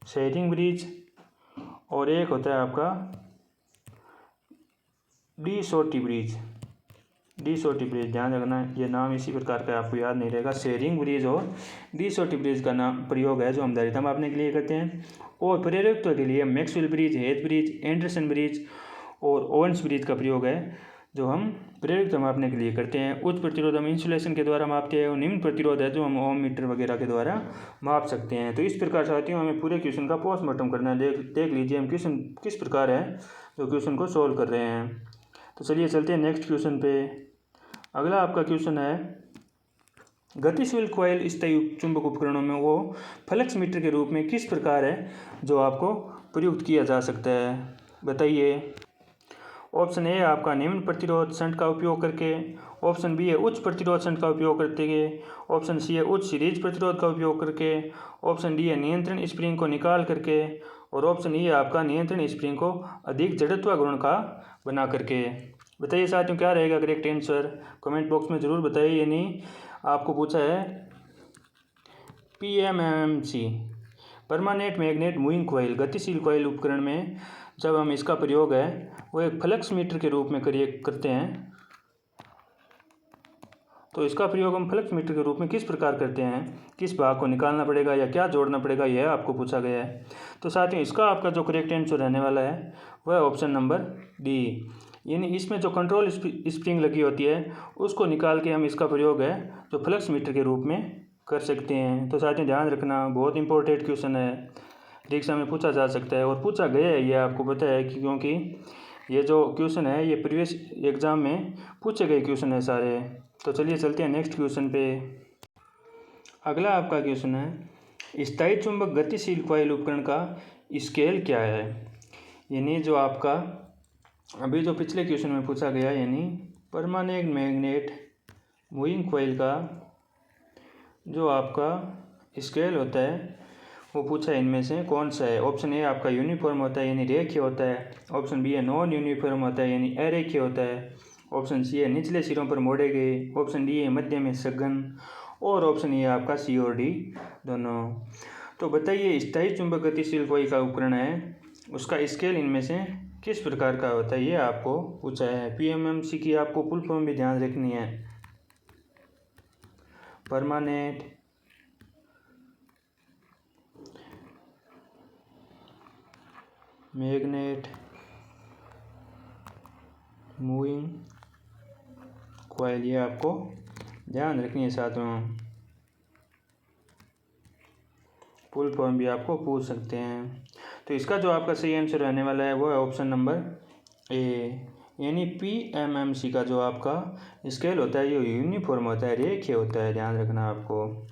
शेयरिंग ब्रिज और एक होता है आपका डी सोटी ब्रिज। डी सोटी ब्रिज, ध्यान रखना ये नाम इसी प्रकार का आपको याद नहीं रहेगा। शेयरिंग ब्रिज और डी सोटी ब्रिज का नाम प्रयोग है जो हम धारिता मापने के लिए करते हैं। और प्रेरकत्व के लिए Maxwell bridge, hedge bridge, Anderson bridge और ओवन्स ब्रिज का प्रयोग है जो हम प्रेरकत्व मापने के लिए करते हैं। उच्च प्रतिरोध हम इंसुलेशन के द्वारा मापते हैं और निम्न प्रतिरोध है जो हम ओम मीटर वगैरह के द्वारा माप सकते हैं। तो इस प्रकार साथियों हमें पूरे क्वेश्चन का पोस्टमार्टम करना है। देख लीजिए हम क्वेश्चन किस प्रकार है जो क्वेश्चन को सोल्व कर रहे हैं। तो चलिए चलते हैं नेक्स्ट क्वेश्चन पे। अगला आपका क्वेश्चन है, गतिशील कॉइल स्थायी चुंबक उपकरणों में वो फ्लक्स मीटर के रूप में किस प्रकार है जो आपको प्रयुक्त किया जा सकता है। बताइए। ऑप्शन ए आपका निम्न प्रतिरोध शंट का उपयोग करके, ऑप्शन बी है उच्च प्रतिरोध शंट का उपयोग करते हुए, ऑप्शन सी है उच्च सीरीज प्रतिरोध का उपयोग करके, ऑप्शन डी है नियंत्रण स्प्रिंग को निकाल करके, और ऑप्शन ई है आपका नियंत्रण स्प्रिंग को अधिक जड़त्व गुण का बना करके। बताइए साथियों क्या रहेगा करेक्ट आंसर, कमेंट बॉक्स में ज़रूर बताइए। यानी आपको पूछा है PMMC permanent magnet moving coil गतिशील कॉइल उपकरण में जब हम इसका प्रयोग है वो एक फ्लक्स मीटर के रूप में करते हैं, तो इसका प्रयोग हम फ्लक्स मीटर के रूप में किस प्रकार करते हैं, किस भाग को निकालना पड़ेगा या क्या जोड़ना पड़ेगा, यह आपको पूछा गया है। तो साथियों इसका आपका जो करेक्ट आंसर रहने वाला है वह ऑप्शन नंबर डी, यानी इसमें जो कंट्रोल स्प्रिंग लगी होती है उसको निकाल के हम इसका प्रयोग है जो फ्लक्स मीटर के रूप में कर सकते हैं। तो साथियों ध्यान रखना, बहुत इंपॉर्टेंट क्वेश्चन है, परीक्षा में पूछा जा सकता है और पूछा गया है, ये आपको पता है कि क्योंकि ये जो क्वेश्चन है ये प्रीवियस एग्जाम में पूछे गए क्वेश्चन है सारे। तो चलिए चलते हैं नेक्स्ट क्वेश्चन पे। अगला आपका क्वेश्चन है स्थायी चुंबक गतिशील कॉइल उपकरण का स्केल क्या है। यानी जो आपका अभी जो पिछले क्वेश्चन में पूछा गया, यानी परमानेंट मैग्नेट मूविंग कॉइल का जो आपका स्केल होता है वो पूछा है, इनमें से कौन सा है। ऑप्शन ए आपका यूनिफॉर्म होता है यानी रेखीय होता है, ऑप्शन बी है नॉन यूनिफॉर्म होता है यानी अरेखीय होता है, ऑप्शन सी है निचले सिरों पर मोड़े गए, ऑप्शन डी है मध्य में सघन, और ऑप्शन ए आपका सी और डी दोनों। तो बताइए स्थायी चुंबक गतिशील कॉइल का उपकरण है उसका स्केल इनमें से किस प्रकार का होता है, ये आपको पूछा है। PMMC की आपको फुल फॉर्म भी ध्यान रखनी है, परमानेंट मैग्नेट मूविंग कॉइल, ये आपको ध्यान रखनी है साथ में, फुल फॉर्म भी आपको पूछ सकते हैं। तो इसका जो आपका सही आंसर रहने वाला है वो है ऑप्शन नंबर ए, यानी PMMC का जो आपका स्केल होता है ये यूनिफॉर्म होता है, रेखीय होता है, ध्यान रखना आपको,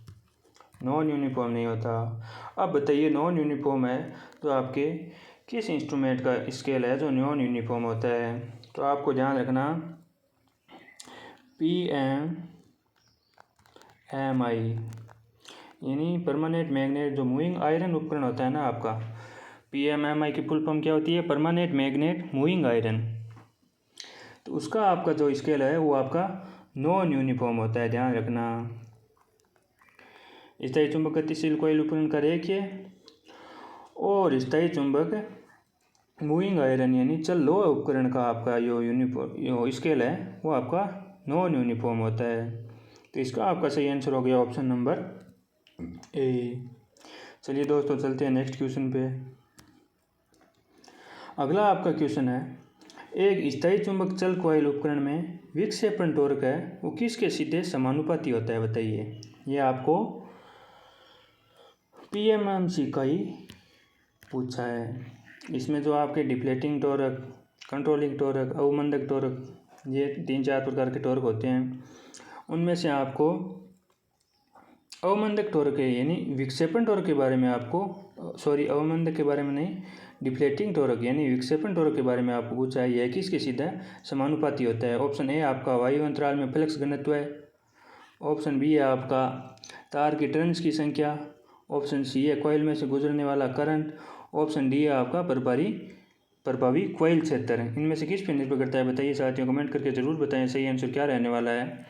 नॉन यूनिफॉर्म नहीं होता। अब बताइए नॉन यूनिफॉर्म है तो आपके किस इंस्ट्रूमेंट का स्केल है जो नॉन यूनिफॉर्म होता है। तो आपको ध्यान रखना PMMI यानी परमानेंट मैग्नेट जो मूविंग आयरन उपकरण होता है ना आपका, PMMI की फुल फॉर्म क्या होती है, परमानेंट मैग्नेट मूविंग आयरन। तो उसका आपका जो स्केल है वो आपका नॉन यूनिफॉर्म होता है, ध्यान रखना। स्थायी चुंबक गतिशील कॉइल उपकरण का रेखीय और स्थायी चुंबक मूविंग आयरन यानी चल लोह उपकरण का आपका जो स्केल है वो आपका नॉन यूनिफॉर्म होता है। तो इसका आपका सही आंसर हो गया ऑप्शन नंबर ए। चलिए दोस्तों चलते हैं नेक्स्ट क्वेश्चन पे। अगला आपका क्वेश्चन है एक स्थायी चुंबक चल कॉइल उपकरण में विक्षेपण टॉर्क है वो किसके सीधे समानुपाती होता है, बताइए। ये आपको PMMC का ही पूछा है। इसमें जो आपके डिफ्लेटिंग टॉर्क, कंट्रोलिंग टॉर्क, अवमंदक टॉर्क, ये 3-4 प्रकार के टॉर्क होते हैं, उनमें से आपको अवमंदक टॉर्क है यानी विक्षेपण टॉर्क के बारे में आपको अवमंदक के बारे में नहीं, डिफ्लेटिंग टॉर्क यानी विक्षेपण टॉर्क के बारे में आपको पूछा है, यह किसके सीधा समानुपाती होता है। ऑप्शन ए आपका वायु अंतराल में फ्लक्स घनत्व है, ऑप्शन बी है आपका तार की टर्न्स की संख्या, ऑप्शन सी है कॉइल में से गुजरने वाला करंट, ऑप्शन डी है आपका प्रभावी कॉइल क्षेत्र। इनमें से किस पर निर्भर करता है, बताइए साथियों, कमेंट करके ज़रूर बताएं सही आंसर क्या रहने वाला है।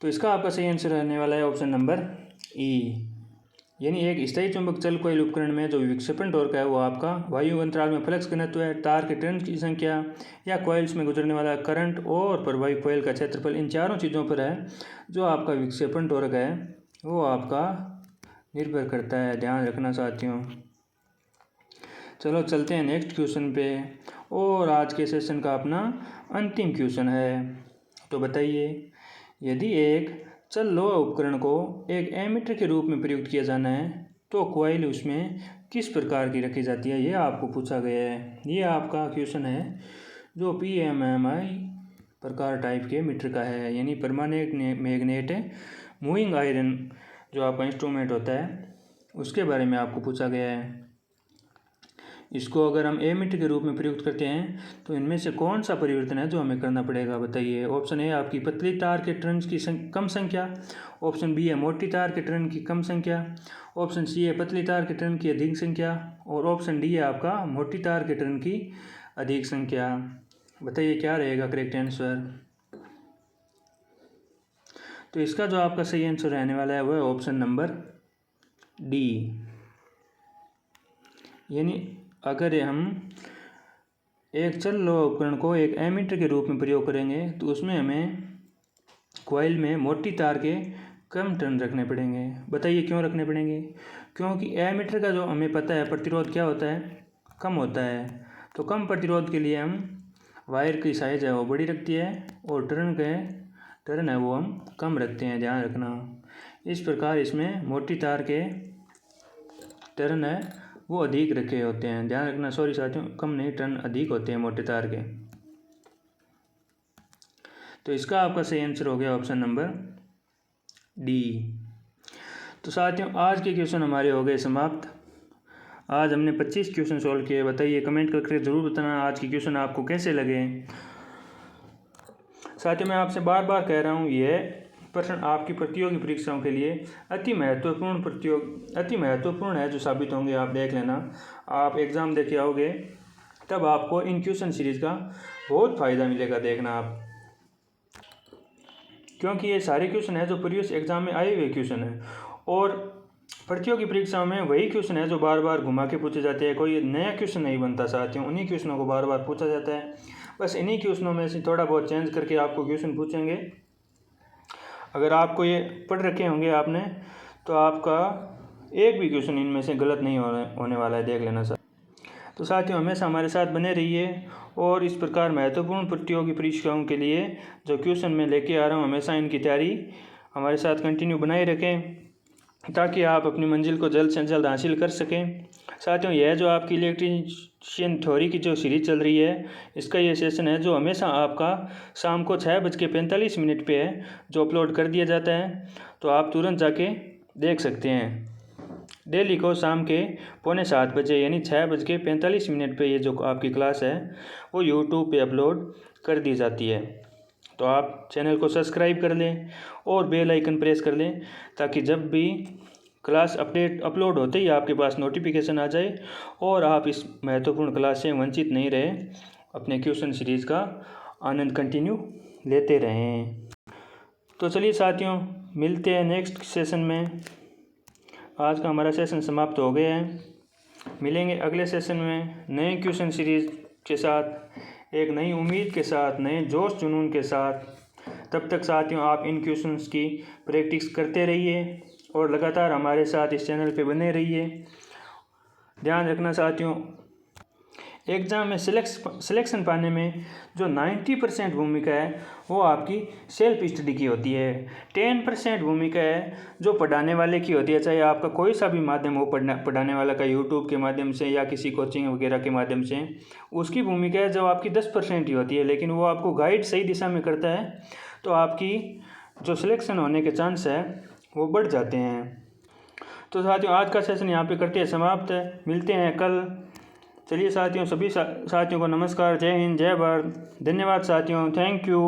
तो इसका आपका सही आंसर रहने वाला है ऑप्शन नंबर ई, यानी एक स्थायी चुंबक चल कॉइल उपकरण में जो विक्षेपण टॉर्क है वो आपका वायु अंतराल में फ्लक्स घनत्व है, तार के टर्न्स की संख्या या कॉइल्स में गुजरने वाला करंट और प्रभावी कॉइल का क्षेत्रफल, इन चारों चीज़ों पर है जो आपका विक्षेपण टॉर्क है वो आपका निर्भर करता है, ध्यान रखना साथियों। चलो चलते हैं नेक्स्ट क्वेश्चन पे, और आज के सेशन का अपना अंतिम क्वेश्चन है। तो बताइए यदि एक चल लोह उपकरण को एक एमीटर के रूप में प्रयुक्त किया जाना है तो कॉइल उसमें किस प्रकार की रखी जाती है, यह आपको पूछा गया है। ये आपका क्वेश्चन है जो PMMI प्रकार टाइप के मीटर का है, यानी परमानेंट मैग्नेट मूविंग आयरन जो आपका इंस्ट्रूमेंट होता है उसके बारे में आपको पूछा गया है। इसको अगर हम एमिटर के रूप में प्रयुक्त करते हैं तो इनमें से कौन सा परिवर्तन है जो हमें करना पड़ेगा, बताइए। ऑप्शन ए आपकी पतली तार के टर्न्स की कम संख्या, ऑप्शन बी है मोटी तार के टर्न की कम संख्या, ऑप्शन सी है पतली तार के टर्न की अधिक संख्या, और ऑप्शन डी है आपका मोटी तार के टर्न की अधिक संख्या। बताइए क्या रहेगा करेक्ट आंसर। तो इसका जो आपका सही आंसर रहने वाला है वो है ऑप्शन नंबर डी। यानी अगर हम एक चल रहे उपकरण को एक एमीटर के रूप में प्रयोग करेंगे तो उसमें हमें कॉइल में मोटी तार के कम टर्न रखने पड़ेंगे। बताइए क्यों रखने पड़ेंगे। क्योंकि एमीटर का जो हमें पता है प्रतिरोध क्या होता है, कम होता है। तो कम प्रतिरोध के लिए हम वायर की साइज है वो बड़ी रखती है और टर्न है वो हम कम रखते हैं, ध्यान रखना। इस प्रकार इसमें मोटी तार के टर्न है वो अधिक रखे होते हैं, ध्यान रखना। सॉरी साथियों, कम नहीं, टर्न अधिक होते हैं मोटे तार के। तो इसका आपका सही आंसर हो गया ऑप्शन नंबर डी। तो साथियों आज के क्वेश्चन हमारे हो गए समाप्त। आज हमने 25 क्वेश्चन सॉल्व किए। बताइए कमेंट करके ज़रूर बताना आज के क्वेश्चन आपको कैसे लगे। साथियों मैं आपसे बार बार कह रहा हूँ, यह प्रश्न आपकी प्रतियोगी परीक्षाओं के लिए अति महत्वपूर्ण है जो साबित होंगे। आप देख लेना, आप एग्ज़ाम देके आओगे तब आपको इन क्वेश्चन सीरीज़ का बहुत फ़ायदा मिलेगा, देखना आप। क्योंकि ये सारे क्वेश्चन है जो प्रीवियस एग्ज़ाम में आए हुए क्वेश्चन है और प्रतियोगी परीक्षाओं में वही क्वेश्चन है जो बार बार घुमा के पूछे जाते हैं। कोई नया क्वेश्चन नहीं बनता साथियों, उन्हीं क्वेश्चनों को बार बार पूछा जाता है। बस इन्हीं क्वेश्चनों में से थोड़ा बहुत चेंज करके आपको क्वेश्चन पूछेंगे। अगर आपको ये पढ़ रखे होंगे आपने तो आपका एक भी क्वेश्चन इनमें से गलत नहीं होने वाला है, देख लेना सर। तो साथियों हमेशा हमारे साथ बने रहिए और इस प्रकार महत्वपूर्ण प्रतियोगी परीक्षाओं के लिए जो क्वेश्चन मैं लेके आ रहा हूँ हमेशा इनकी तैयारी हमारे साथ कंटिन्यू बनाए रखें ताकि आप अपनी मंजिल को जल्द से जल्द हासिल कर सकें। साथियों यह जो आपकी इलेक्ट्रीशियन थ्योरी की जो सीरीज चल रही है इसका ये सेशन है जो हमेशा आपका शाम को 6:45 पे है, जो अपलोड कर दिया जाता है। तो आप तुरंत जाके देख सकते हैं। डेली को शाम के 6:45 बजे यानी 6:45 पे ये जो आपकी क्लास है वो यूट्यूब पे अपलोड कर दी जाती है। तो आप चैनल को सब्सक्राइब कर लें और बेल आइकन प्रेस कर लें ताकि जब भी क्लास अपलोड होते ही आपके पास नोटिफिकेशन आ जाए और आप इस महत्वपूर्ण क्लास से वंचित नहीं रहे, अपने क्वेश्चन सीरीज़ का आनंद कंटिन्यू लेते रहें। तो चलिए साथियों मिलते हैं नेक्स्ट सेशन में। आज का हमारा सेशन समाप्त हो गया है। मिलेंगे अगले सेशन में नए क्वेश्चन सीरीज़ के साथ, एक नई उम्मीद के साथ, नए जोश जुनून के साथ। तब तक साथियों आप इन क्वेश्चंस की प्रैक्टिस करते रहिए और लगातार हमारे साथ इस चैनल पे बने रहिए। ध्यान रखना साथियों, एग्ज़ाम में सिलेक्शन पाने में जो 90% भूमिका है वो आपकी सेल्फ स्टडी की होती है। 10% भूमिका है जो पढ़ाने वाले की होती है, चाहे आपका कोई सा भी माध्यम हो पढ़ाने वाला का, यूट्यूब के माध्यम से या किसी कोचिंग वगैरह के माध्यम से। उसकी भूमिका है जो आपकी 10% ही होती है, लेकिन वो आपको गाइड सही दिशा में करता है तो आपकी जो सिलेक्शन होने के चांस है वो बढ़ जाते हैं। तो साथियों आज का सेशन यहाँ पे करते हैं समाप्त। मिलते हैं कल। चलिए साथियों, सभी साथियों को नमस्कार, जय हिंद, जय भारत, धन्यवाद साथियों, थैंक यू।